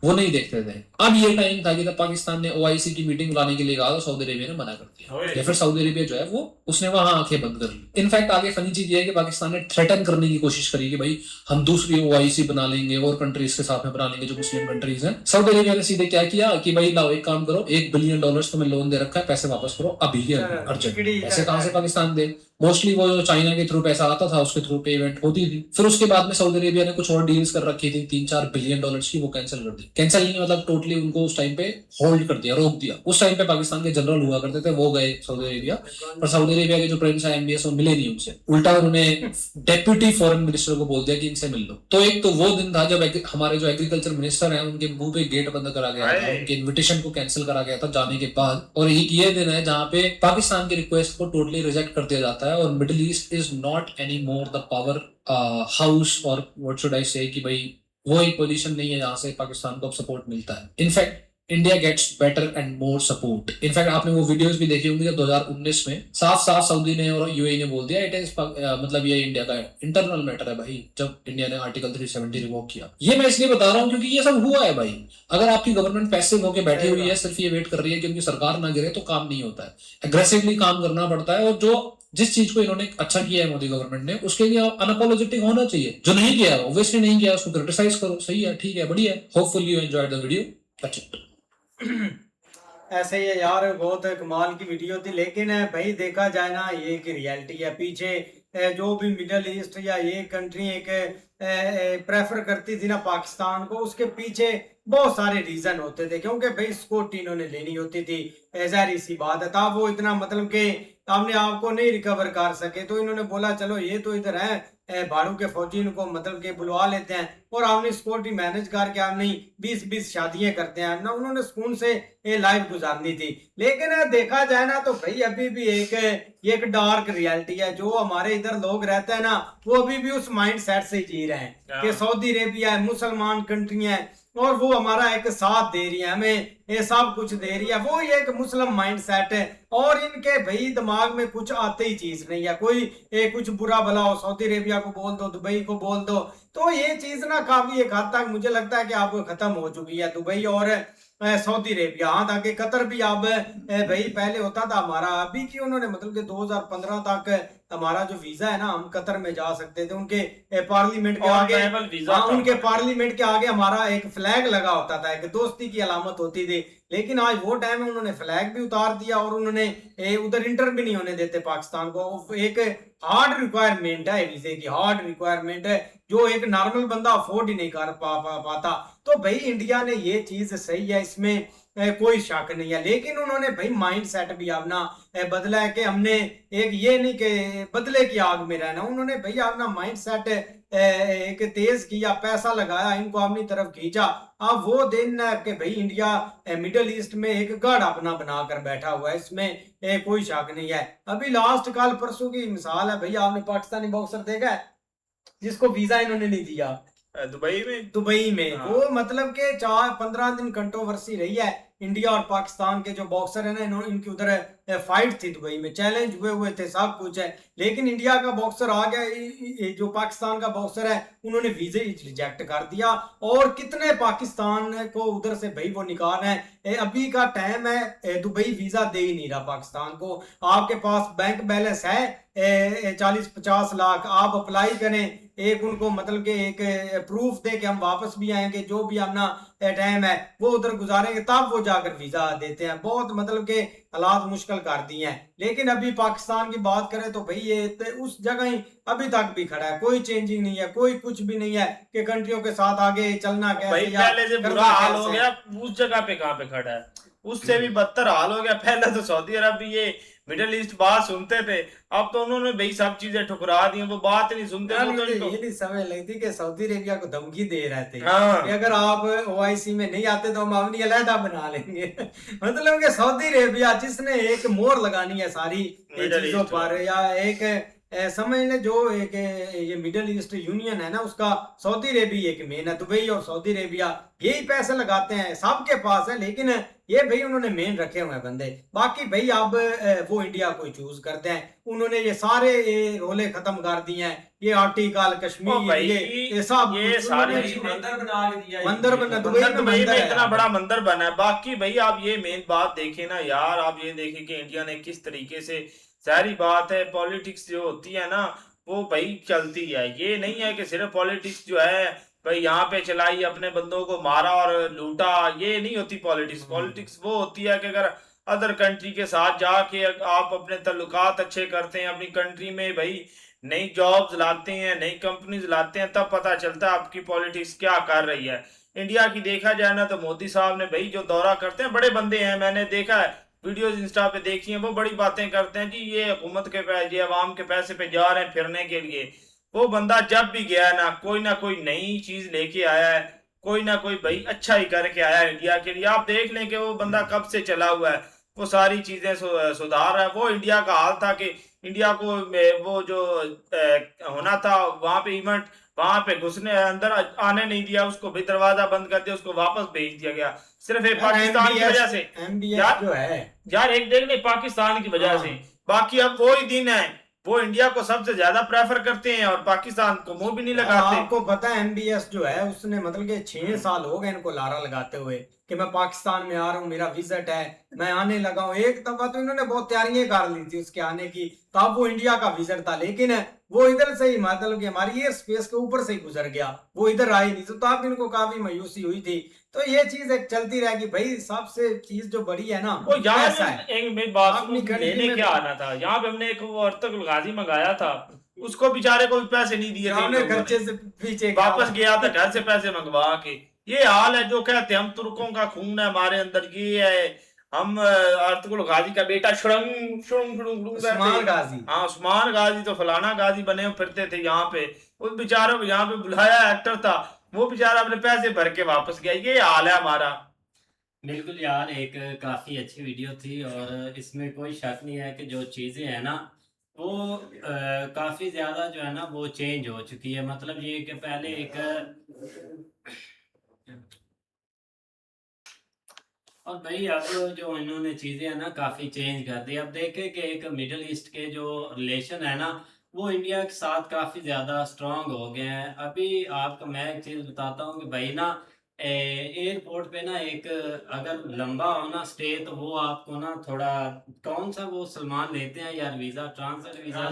वो नहीं देखते थे। अब ये टाइम था कि जब पाकिस्तान ने ओआईसी की मीटिंग बुलाने के लिए कहा तो सऊदी अरेबिया ने मना कर दिया, या फिर सऊदी अरेबिया जो है वो उसने वहां आंखें बंद कर ली। इनफैक्ट आगे फनी चीज ये है कि पाकिस्तान ने थ्रेटन करने की कोशिश करी कि भाई हम दूसरी ओआईसी बना लेंगे और कंट्रीज के साथ में बना लेंगे जो मुस्लिम कंट्रीज हैं। सऊदी अरेबिया ने सीधे क्या किया कि भाई लाओ एक काम करो, $1 बिलियन तुम्हें लोन दे रखा है, पैसे वापस करो अभी के अर्जेंट। पैसे कहां से पाकिस्तान दे? मोस्टली वो जो चाइना के थ्रू पैसा आता था उसके थ्रू पेमेंट होती थी। फिर उसके बाद में सऊदी अरेबिया ने कुछ और डील्स कर रखी थी $3-4 बिलियन की, वो कैंसिल कर दी। कैंसिल नहीं मतलब टोटली उनको उस टाइम पे होल्ड कर दिया, रोक दिया। उस टाइम पे पाकिस्तान के जनरल हुआ करते थे, वो गए सऊदी अरेबिया, पर सऊदी अरेबिया के जो प्रिंस है MBS वो मिले नहीं उनसे, उल्टा उन्होंने डेप्यूटी फॉरेन मिनिस्टर को बोल दिया कि इनसे मिल लो। तो एक तो वो दिन था जब हमारे जो एग्रीकल्चर मिनिस्टर हैं उनके मुंह पे गेट बंद करा गया था, उनके इन्विटेशन को कैंसिल करा गया था जाने के बाद। और एक ये दिन है जहाँ पे पाकिस्तान की रिक्वेस्ट को टोटली रिजेक्ट कर दिया जाता है, और middle east is not any more the power house, और व्हाट शुड आई से कि भाई वो एक पोजीशन नहीं है जहां से पाकिस्तान को अब सपोर्ट मिलता है। In fact India gets better and more support. In fact आपने वो वीडियोस भी देखी होंगी जब 2019 में साफ साफ सऊदी ने और यूएई ने बोल दिया इट इज मतलब ये इंडिया का इंटरनल मैटर है भाई, जब इंडिया ने आर्टिकल 370 रिवोक किया। ये मैं इसलिए बता रहा हूँ क्योंकि ये सब हुआ है भाई। अगर आपकी गवर्नमेंट पैसिव होकर बैठी हुई है, सिर्फ ये वेट कर रही है कि उनकी सरकार ना गिरे, तो काम नहीं होता है। एग्रेसिवली काम करना पड़ता है, और जो जिस चीज को इन्होंने अच्छा किया है मोदी गवर्नमेंट ने, उसके लिए अनअपोलोजेटिक होना चाहिए। जो नहीं किया ऑब्वियसली नहीं किया, उसको क्रिटिसाइज करो, सही है, ठीक है, बढ़िया है। Hopefully you enjoyed the video. That's it. ऐसे ही है यार, बहुत कमाल की वीडियो थी। लेकिन भाई देखा जाए ना, ये एक रियलिटी है पीछे। जो भी मिडल ईस्ट या ये कंट्री एक प्रेफर करती थी ना पाकिस्तान को, उसके पीछे बहुत सारे रीजन होते थे। क्योंकि भाई स्कोट इन्होंने लेनी होती थी, जाहिर सी बात है। तब वो इतना मतलब कि अपने आप को नहीं रिकवर कर सके, तो इन्होंने बोला चलो ये तो इधर है, भाड़ू के फौजी इनको मतलब के बुलवा लेते हैं, और आपने सिक्योरिटी मैनेज करके आपने 20-20 शादियां करते हैं ना। उन्होंने सुकून से ये लाइफ गुजारनी थी। लेकिन देखा जाए ना तो भाई अभी भी एक डार्क रियलिटी है। जो हमारे इधर लोग रहते हैं ना, वो अभी भी उस माइंड सेट से जी रहे हैं कि सऊदी अरेबिया है, मुसलमान कंट्री है, और वो हमारा एक साथ दे रही है, हमें ये सब कुछ दे रही है। वो एक मुस्लिम माइंड सेट है, और इनके भाई दिमाग में कुछ आते ही चीज नहीं है। कोई कुछ बुरा भला हो, सऊदी अरेबिया को बोल दो, दुबई को बोल दो, तो ये चीज ना काफी एक हद तक मुझे लगता है कि अब खत्म हो चुकी है। दुबई और सऊदी अरेबिया, हाँ ताकि कतर भी अब भाई पहले होता था हमारा, अभी की उन्होंने मतलब कि 2015 तक हमारा जो वीजा है ना, हम कतर में जा सकते थे। उनके पार्लियामेंट के आगे, हाँ उनके पार्लियामेंट के आगे हमारा एक फ्लैग लगा होता था, एक दोस्ती की अलामत होती थी। लेकिन आज वो टाइम है, उन्होंने फ्लैग भी उतार दिया, और उन्होंने उधर इंटर भी नहीं होने देते पाकिस्तान को। एक हार्ड रिक्वायरमेंट है वीजे की, हार्ड रिक्वायरमेंट है, जो एक नॉर्मल बंदा अफोर्ड ही नहीं कर पाता। तो भाई इंडिया ने ये चीज सही है, इसमें कोई शक नहीं है। लेकिन उन्होंने भाई माइंड सेट भी अपना बदला है कि हमने एक ये नहीं कि बदले की आग में रहना। उन्होंने भाई अपना माइंड सेट एक तेज किया, पैसा लगाया, इनको अपनी तरफ खींचा। अब वो दिन है कि भाई इंडिया मिडिल ईस्ट में एक गढ़ अपना बनाकर बैठा हुआ है, इसमें कोई शक नहीं है। अभी लास्ट कल परसों की मिसाल है भाई, आपने पाकिस्तानी बॉक्सर देखा है जिसको वीजा इन्होंने नहीं दिया दुबई में हाँ। वो मतलब के 4-15 दिन कंट्रोवर्सी रही है। इंडिया और पाकिस्तान के जो बॉक्सर है ना, इनकी उधर फाइट थी दुबई में, चैलेंज हुए थे, सब कुछ है। लेकिन इंडिया का बॉक्सर आ गया, जो पाकिस्तान का बॉक्सर है उन्होंने वीजे रिजेक्ट कर दिया। और कितने पाकिस्तान को उधर से भाई वो निकाल रहे हैं। अभी का टाइम है, दुबई वीजा दे ही नहीं रहा पाकिस्तान को। आपके पास बैंक बैलेंस है 40-50 लाख, आप अप्लाई करें, एक उनको मतलब के एक प्रूफ दे कि हम वापस भी आएंगे, जो भी अपना टाइम है वो उधर गुजारेंगे, तब वो जाकर वीजा देते हैं। बहुत मतलब के हालात मुश्किल कर दिए हैं। लेकिन अभी पाकिस्तान की बात करें तो भाई ये उस जगह ही अभी तक भी खड़ा है, कोई चेंजिंग नहीं है, कोई कुछ भी नहीं है कि कंट्रियों के साथ आगे चलना कैसे, भाई पहले से बुरा हाल हो गया, उस जगह पे कहाँ पे खड़ा है, उससे भी बदतर हाल हो गया। पहले तो सऊदी अरब भी ये मिडिल ईस्ट बात सुनते थे, अब तो उन्होंने भाई सब चीजें ठुकरा दी, वो बात नहीं सुनते। वो तो ये नहीं समझ लगती कि सऊदी अरेबिया को धमकी दे रहे थे हाँ। कि अगर आप ओआईसी में नहीं आते तो हम अपनी अलहदा बना लेंगे। मतलब कि सऊदी अरेबिया जिसने एक मोहर लगानी है सारी चीजों पर, या एक समझ ले जो एक ये मिडिल ईस्ट यूनियन है ना, उसका सऊदी अरेबिया एक मेन है। दुबई और सऊदी अरेबिया यही पैसे लगाते हैं, सबके पास है। लेकिन ये भाई उन्होंने मेन रखे हुए हैं बंदे। बाकी भाई अब वो इंडिया को चूज करते हैं। उन्होंने ये सारे रोले खत्म कर दिए हैं, ये आर्टिकल कश्मीर, ये सब ये सारे मंदिर बना के दिया, मंदिर बना, दुबई में इतना बड़ा मंदिर बना है। बाकी भाई आप ये मेन बात देखें ना यार, आप ये देखें कि इंडिया ने किस तरीके से, सारी बात है पॉलिटिक्स जो होती है ना वो भाई चलती है। ये नहीं है कि सिर्फ पॉलिटिक्स जो है भाई यहाँ पे चलाई, अपने बंदों को मारा और लूटा, ये नहीं होती पॉलिटिक्स। पॉलिटिक्स वो होती है कि अगर अदर कंट्री के साथ जाके आप अपने तल्लुकात अच्छे करते हैं, अपनी कंट्री में भाई नई जॉब्स लाते हैं, नई कंपनीज लाते हैं, तब पता चलता है आपकी पॉलिटिक्स क्या कर रही है। इंडिया की देखा जाए ना तो मोदी साहब ने भाई जो दौरा करते हैं, बड़े बंदे हैं, मैंने देखा है वीडियोस इंस्टा पे देखी हैं, वो बड़ी बातें करते हैं जी ये हुकूमत के पैसे, ये अवाम के पैसे पे जा रहे हैं फिरने के लिए। वो बंदा जब भी गया ना कोई नई चीज लेके आया है, कोई ना कोई भाई अच्छा ही करके आया है इंडिया के लिए। आप देख लें कि वो बंदा कब से चला हुआ है, वो सारी चीजें सुधार रहा है। वो इंडिया का हाल था कि इंडिया को वो जो होना था वहां पे इवेंट, वहां पे घुसने अंदर आने नहीं दिया उसको, भी दरवाजा बंद कर दिया, उसको वापस भेज दिया गया सिर्फ एक पाकिस्तान की वजह से। MBS जो है यार एक देख ले, पाकिस्तान की वजह से। बाकी अब वो ही दिन है, वो इंडिया को सबसे ज्यादा प्रेफर करते हैं और पाकिस्तान को मुंह भी नहीं लगाते। आपको पता है MBS जो है उसने मतलब कि 6 साल हो गए इनको लारा लगाते हुए कि मैं पाकिस्तान में आ रहा हूँ, मेरा विजिट है, मैं आने लगा हूँ। एक दफा तो इन्होंने बहुत तैयारियां कर ली थी उसके आने की, तब वो इंडिया का विजिट था, लेकिन वो इधर से ही मतलब कि हमारी एयर स्पेस के ऊपर से ही गुजर गया, वो इधर आए नहीं, तो तब इनको काफी मायूसी हुई थी। तो ये चीज एक चलती रहेगी भाई। सबसे चीज जो बड़ी है ना वो यहाँ पैसा है। एक मेरी बात अपनी सुनो, कंट्री लेने में क्या आना था यहाँ पे, हमने एक वो अर्तुगरुल गाजी मंगाया था, उसको बेचारे को भी पैसे नहीं दिए थे इन हमने लोगों ने। खर्चे से पीछे वापस गया था घर से पैसे मंगवा के। ये हाल है जो कहते हैं हम तुर्कों का खून है हमारे अंदर, ये है हम अर्तुगरुल गाजी का बेटा शुड़ंग शुड़ंग शुड़ंग शुड़ंग करते उस्मान हैं। गाजी। हाँ उस्मान गाजी तो फलाना गाजी बने फिरते थे यहाँ पे। उस बेचारों को यहाँ पे बुलाया, एक्टर था, वो बेचारा अपने पैसे भर के वापस गया। ये हाल है हमारा। बिल्कुल यार, एक काफ़ी अच्छी वीडियो थी और इसमें कोई शक नहीं है कि जो चीज़ें हैं ना वो काफ़ी ज़्यादा जो है ना वो चेंज हो चुकी है। मतलब ये कि पहले एक और भाई अब जो इन्होंने चीज़ें हैं ना काफ़ी चेंज कर दी। अब देखें कि एक मिडल ईस्ट के जो रिलेशन है ना वो इंडिया के साथ काफ़ी ज़्यादा स्ट्रांग हो गए हैं। अभी आपको मैं एक चीज़ बताता हूँ कि भाई ना एयरपोर्ट पे ना एक अगर लंबा हो ना स्टे तो वो आपको ना थोड़ा कौन सा वो सलमान लेते हैं यार वीज़ा, ट्रांजिट वीज़ा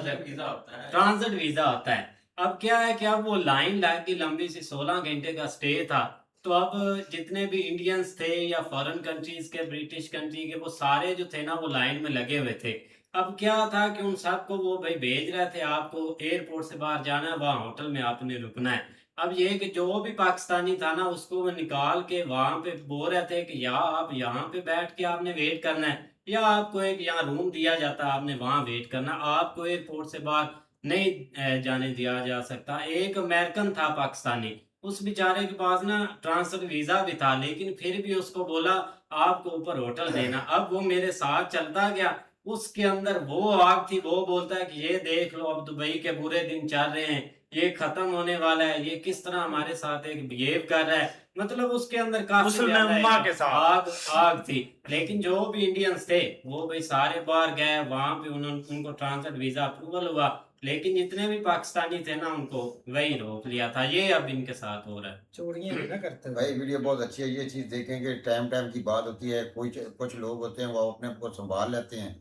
होता है, ट्रांजिट वीज़ा होता है। अब क्या है कि अब वो लाइन लग गई लंबी सी, 16 घंटे का स्टे था। तो अब जितने भी इंडियंस थे या फॉरेन कंट्रीज के, ब्रिटिश कंट्री के, वो सारे जो थे ना वो लाइन में लगे हुए थे। अब क्या था कि उन सबको वो भाई भेज रहे थे आपको एयरपोर्ट से बाहर जाना है, वहाँ होटल में आपने रुकना है। अब ये कि जो भी पाकिस्तानी था ना उसको वो निकाल के वहां पे बोल रहे थे कि या आप यहाँ पे बैठ के आपने वेट करना है या आपको एक यहाँ रूम दिया जाता है आपने वहां वेट करना, आपको एयरपोर्ट से बाहर नहीं जाने दिया जा सकता। एक अमेरिकन था पाकिस्तानी, उस बेचारे के पास ना ट्रांसफर वीजा भी था, लेकिन फिर भी उसको बोला आपको ऊपर होटल देना। अब वो मेरे साथ चलता गया, उसके अंदर वो आग थी। वो बोलता है कि ये देख लो अब दुबई के बुरे दिन चल रहे हैं, ये खत्म होने वाला है, ये किस तरह हमारे साथ एक बिहेव कर रहा है। मतलब उसके अंदर काफी मुसलमान ज्यादा उम्मा एक के साथ आग थी। लेकिन जो भी इंडियंस थे वो भाई सारे बाहर गए, वहां पे उनको ट्रांजिट वीजा अप्रूवल हुआ, लेकिन जितने भी पाकिस्तानी थे ना उनको वही रोक लिया था। ये अब इनके साथ हो रहा है। चोरियां नहीं ना करते भाई वीडियो बहुत अच्छी है। ये चीज़ देखेंगे, टाइम टाइम की बात होती है। कुछ लोग होते हैं वो अपने को संभाल लेते हैं,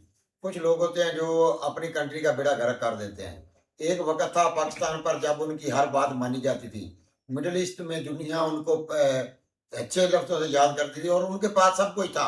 कुछ लोग होते हैं जो अपनी कंट्री का बेड़ा गर्क कर देते हैं। एक वक्त था पाकिस्तान पर जब उनकी हर बात मानी जाती थी, मिडिल ईस्ट में दुनिया उनको अच्छे लफ्जों से याद करती थी और उनके पास सब कुछ था।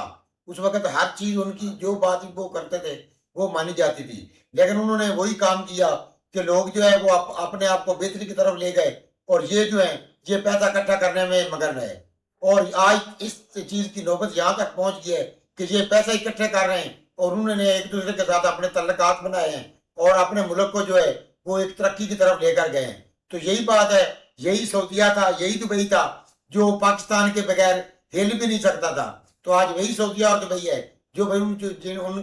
उस वक्त हर चीज़ उनकी जो बात वो करते थे वो मानी जाती थी। लेकिन उन्होंने वही काम किया कि लोग जो है वो अपने आप को बेहतरी की तरफ ले गए और ये जो है ये पैसा इकट्ठा करने में मगन रहे। और आज इस चीज़ की नौबत यहाँ तक पहुँच गई है कि ये पैसा इकट्ठे कर रहे हैं और उन्होंने एक दूसरे के साथ अपने तल्लकात बनाए हैं और अपने मुल्क को जो है वो एक तरक्की की तरफ लेकर गए हैं। तो यही बात है, यही सऊदीया था, यही दुबई था जो पाकिस्तान के बगैर हिल भी नहीं सकता था। तो आज वही सऊदीया और दुबई है जो भाई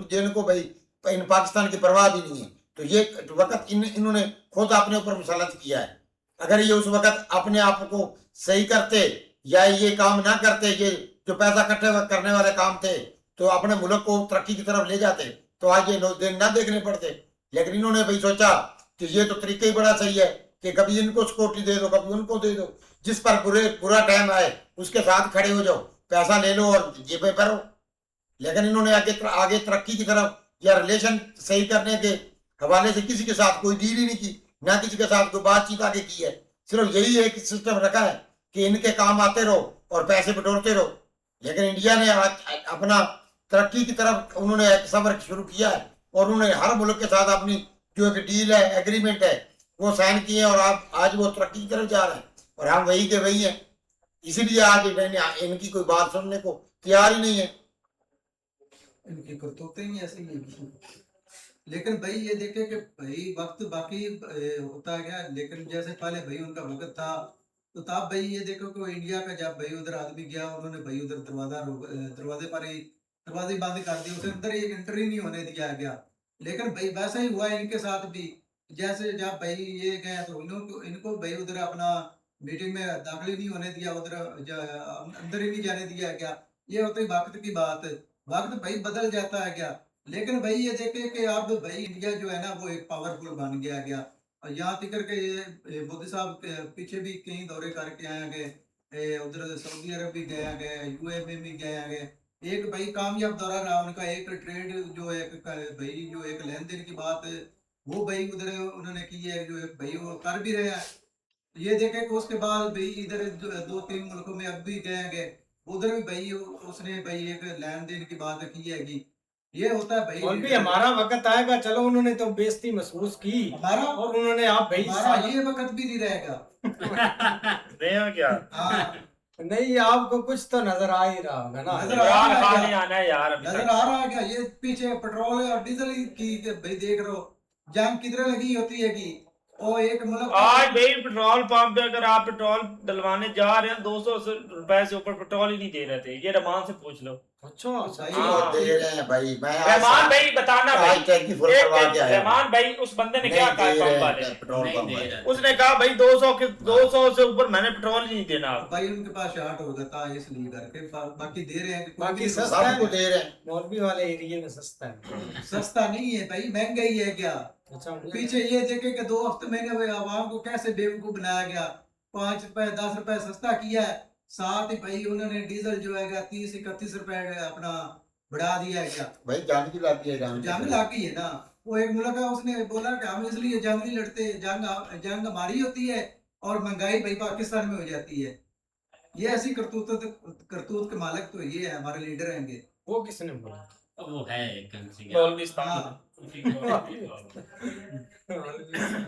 जिनको भाई इन पाकिस्तान की परवाह भी नहीं है। तो ये वक्त इन्होंने खुद अपने ऊपर मुसलत किया है। अगर ये उस वक्त अपने आप को सही करते या ये काम ना करते, ये जो पैसा इकट्ठे करने वाले काम थे, तो अपने मुल्क को तरक्की की तरफ ले जाते, तो आज ये दिन ना देखने पड़ते। लेकिन इन्होंने भाई सोचा कि ये तो तरीका ही बड़ा सही है कि कभी इनको सिक्योरिटी दे दो, कभी उनको दे दो, जिस पर बुरा टाइम आए उसके साथ खड़े हो जाओ, पैसा ले लो और जेबें भरो। लेकिन इन्होंने आगे तरक्की की तरफ या रिलेशन सही करने के हवाले से किसी के साथ कोई डील ही नहीं की, ना किसी के साथ कोई बातचीत आगे की है। सिर्फ यही एक सिस्टम रखा है कि इनके काम आते रहो और पैसे बटोरते रहो। लेकिन इंडिया ने अपना तरक्की की तरफ उन्होंने एक सफर शुरू किया है और उन्होंने हर मुल्क के साथ अपनी जो एक डील है, एग्रीमेंट है, वो साइन किए हैं और आप आज वो तरक्की की तरफ जा रहे हैं और हम वही के वही हैं। इसीलिए आज इनकी कोई बात सुनने को तैयार ही नहीं है। इनकी करतूतें ही ऐसी हैं। लेकिन भाई ये देखे कि भाई वक्त बाकी होता गया, लेकिन जैसे पहले भाई उनका वक्त था तो तब भाई ये देखो कि इंडिया का जब भाई उधर आदमी गया, उन्होंने भाई उधर दरवाजे पर ही दरवाजे बंद कर दिए, उसे अंदर एक एंट्री नहीं होने दिया गया। लेकिन भाई वैसा ही हुआ इनके साथ भी, जैसे जब भाई ये गए तो इनको भाई उधर अपना मीटिंग में दाखिल ही नहीं होने दिया, उधर अंदर ही नहीं जाने दिया गया। ये होती है वक्त की बात, वक्त भाई बदल जाता है क्या। लेकिन भाई ये देखे कि अब भाई इंडिया जो है ना वो एक पावरफुल बन गया और यहाँ तक के ये मोदी साहब पीछे भी कई दौरे करके आए गए, उधर सऊदी अरब भी गए गए, यूए में भी गए गए। एक भाई कामयाब दौरा रहा उनका, एक ट्रेड जो एक भाई जो एक लेन देन की बात वो भाई उधर उन्होंने की है, जो एक भाई वो कर भी रहे हैं। ये देखे कि उसके बाद भाई इधर 2-3 मुल्कों में अब भी गए उधर भी भाई उसने भाई एक लेन देन की बात की है कि ये होता है भाई। और भी हमारा वक्त आएगा, चलो उन्होंने तो बेइज्जती महसूस की हमारा और उन्होंने आप भाई हमारा ये वक्त भी नहीं रहेगा। नहीं क्या हाँ नहीं, आपको कुछ तो नजर आ ही रहा होगा ना। नजर आ यार रहा है खाने क्या? आना है यार अभी नजर तक। आ रहा है क्या? ये पीछे पेट्रोल और डीजल की भाई देख रहे हो जंग किधर लगी होती है कि वो एक मुल्क आज भाई पेट्रोल पंप पे अगर आप पेट्रोल डलवाने जा रहे हैं 200 रुपए से ऊपर पेट्रोल ही नहीं दे रहे थे। ये रहमान से पूछ लो। अच्छा सही वो हाँ। दे रहे हैं भाई। मैं रहमान भाई बताना भाई, आज टैंकी फुल करवा के आया हूं। रहमान भाई उस बंदे ने क्या कहा पंप वाले ने? पेट्रोल नहीं पंप दे वाले। रहा। उसने कहा भाई 200 से ऊपर मैंने पेट्रोल ही नहीं देना। भाई उनके पास शार्ट होगा था इसलिए करके बाकी दे रहे हैं कि कोई बाकी भी सस्ता सबको दे रहे हैं। मौलवी वाले एरिया में सस्ता है। सस्ता नहीं है भाई, महंगाई है क्या। अच्छा पीछे ये देखे कि 2 हफ्ते में आवाम को कैसे बेवकूफ बनाया गया, 5 रुपए 10 रुपए सस्ता किया है, साथ ही भाई उन्होंने डीजल जो है 30-31 रुपए अपना बढ़ा दिया है क्या। भाई जान की लाती है, जंग लागी है ना, वो एक मुल्क है उसने बोला कि हम इसलिए जंग नहीं लड़ते, जंग हमारी होती है और महंगाई भाई पाकिस्तान में हो जाती है। ये ऐसी करतूत के मालिक तो ये है, हमारे लीडर हैंगे। वो किसने बोला? वो है कम से कम मौलविस्तान हाँ। नहीं,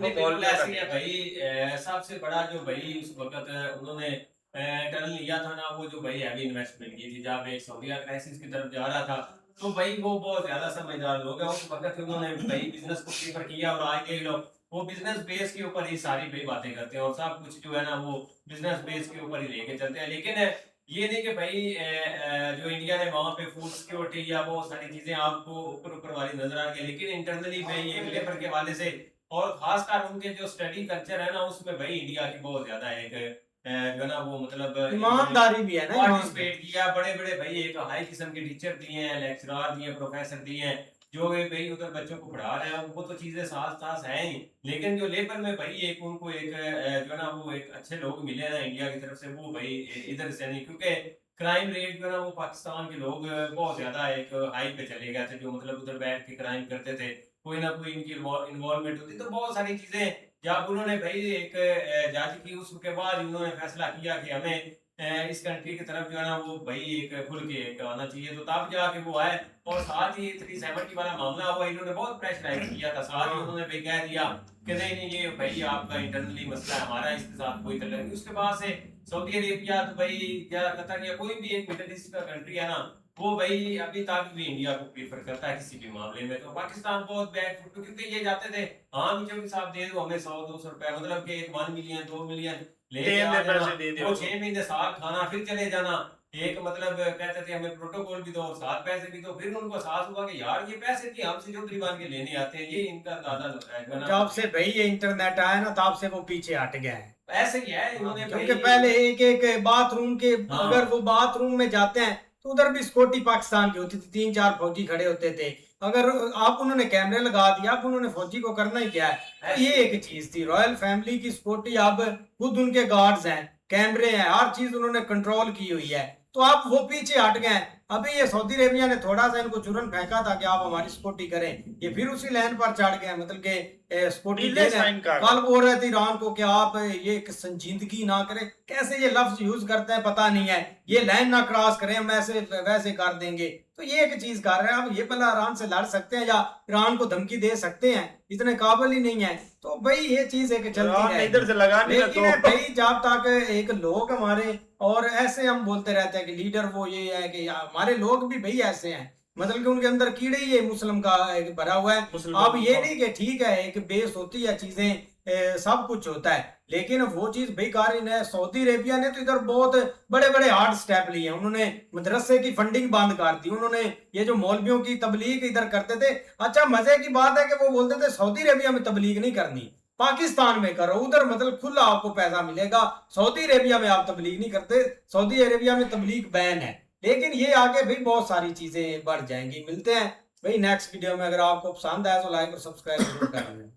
बिल्कुल ऐसे ही है भाई। सबसे बड़ा जो भाई उस वक्त उन्होंने टर्न लिया था ना, वो जो भाई हैवी इन्वेस्टमेंट की थी, जब एक सऊदीया क्राइसिस की तरफ जा रहा था, तो भाई वो बहुत ज्यादा समझदार लोग हैं। उस वक्त उन्होंने भाई बिजनेस को प्रीफर किया और आज देख लो वो बिजनेस बेस के ऊपर ही सारी भाई बातें करते हैं और सब कुछ जो है ना वो बिजनेस बेस के ऊपर ही लेके चलते हैं। लेकिन ये नहीं कि भाई जो इंडिया ने वहां पे फूड सिक्योरिटी या वो सारी चीजें आपको ऊपर ऊपर वाली नजर आ गई, लेकिन इंटरनली भाई एक लेबर के हवाले से और खासकर उनके जो स्टडी कल्चर है ना, उसमें भाई इंडिया की बहुत ज्यादा एक जो ना वो मतलब ईमानदारी भी है ना, पार्टिसिपेट किया। बड़े बड़े भाई एक हाई किस्म के टीचर दिए हैं, लेक्चरर दिए, प्रोफेसर दिए हैं, जो भाई उधर बच्चों को पढ़ा रहे हैं। वो तो चीजें साथ साथ हैं ही, लेकिन जो लेबर में भाई एक उनको एक जो ना वो एक अच्छे लोग मिले ना इंडिया की तरफ से, वो भाई इधर से नहीं, क्योंकि क्राइम रेट जो ना वो पाकिस्तान के लोग बहुत ज्यादा एक हाई पे चले गए थे, जो मतलब उधर बैठ के क्राइम करते थे, कोई ना कोई इनकी इन्वॉल्वमेंट होती। तो बहुत सारी चीजें जब उन्होंने भाई एक जज की, उसके बाद उन्होंने फैसला किया कि हमें इस कंट्री की तरफ जो है ना वो भाई एक खुल के एक आना चाहिए, तो तब जाके वो आए। और साथ ही 370 वाला मामला हुआ, इन्होंने बहुत प्रेशराइज किया था, साथ ही उन्होंने भाई कह दिया कि नहीं नहीं ये भाई आपका इंटरनली मसला है, हमारा इसके साथ कोई तल्लुक नहीं। उसके बाद से सऊदी अरेबिया तो भाई या कतर या कोई भी एक मिडिल ईस्ट का कंट्री है ना, वो भाई अभी तक भी इंडिया को प्रीफर करता है किसी भी मामले में। तो पाकिस्तान बहुत बैक फुट, क्योंकि ये जाते थे हाँ मुझे साहब दे दो हमें 100-200 रुपए, मतलब कि 1 मिलियन 2 मिलियन लेके आ जाना, वो 6 महीने साल खाना फिर चले जाना। एक मतलब कहते थे हमें प्रोटोकॉल भी दो और साथ पैसे भी दो। फिर उनको एहसास हुआ कि यार ये पैसे भी हमसे चौधरी बन के लेने आते हैं, ये इनका अंदाजा जब से भाई ये इंटरनेट आया ना तब से वो पीछे हट गया है। ऐसे ही है इन्होंने क्योंकि पहले एक एक बाथरूम के हाँ। अगर वो बाथरूम में जाते हैं तो उधर भी सिक्योरिटी पाकिस्तान की होती थी, 3-4 फौजी खड़े होते थे। अगर आप उन्होंने कैमरे लगा दिया, अब उन्होंने फौजी को करना ही क्या है। तो ये एक चीज थी, रॉयल फैमिली की सिक्योरिटी अब खुद उनके गार्ड्स हैं, कैमरे हैं, हर चीज उन्होंने कंट्रोल की हुई है। तो आप वो पीछे हट गए। अभी ये सऊदी अरेबिया ने थोड़ा सा इनको चूरन फेंका था कि आप हमारी सिक्योरिटी करें, ये फिर उसी लाइन पर चढ़ गए, मतलब कि सपोर्ट डील दे रहे हैं। साइन कर कल बोल रहे थे ईरान को कि आप ये एक संजीदगी ना करें, कैसे ये लफ्ज यूज करते हैं पता नहीं है, ये लाइन ना क्रॉस करें हम ऐसे वैसे कर देंगे। तो ये एक चीज कर रहे हैं। अब ये भला ईरान से लड़ सकते हैं या ईरान को धमकी दे सकते हैं, इतने काबिल ही नहीं है। तो भाई ये चीज एक चलती ईरान ने है, इधर से लगा नहीं ना लेकिन तो भाई जब तक एक लोग हमारे, और ऐसे हम बोलते रहते हैं कि लीडर वो ये है कि हमारे लोग भी भाई ऐसे हैं, मतलब कि उनके अंदर कीड़े ही है मुस्लिम का एक भरा हुआ है। मुसलमान अब ये नहीं कि ठीक है एक बेस होती है चीजें, सब कुछ होता है, लेकिन वो चीज बेकार ही है। सऊदी अरेबिया ने तो इधर बहुत बड़े बड़े हार्ड स्टेप लिए हैं। उन्होंने मदरसे की फंडिंग बंद कर दी, उन्होंने ये जो मौलवियों की तबलीग इधर करते थे। अच्छा मजे की बात है कि वो बोलते थे सऊदी अरेबिया में तबलीग नहीं करनी, पाकिस्तान में करो, उधर मतलब खुला आपको पैसा मिलेगा। सऊदी अरेबिया में आप तबलीग नहीं करते, सऊदी अरेबिया में तबलीग बैन है। लेकिन ये आगे भी बहुत सारी चीजें बढ़ जाएंगी। मिलते हैं भाई नेक्स्ट वीडियो में। अगर आपको पसंद आया तो लाइक और सब्सक्राइब जरूर करें।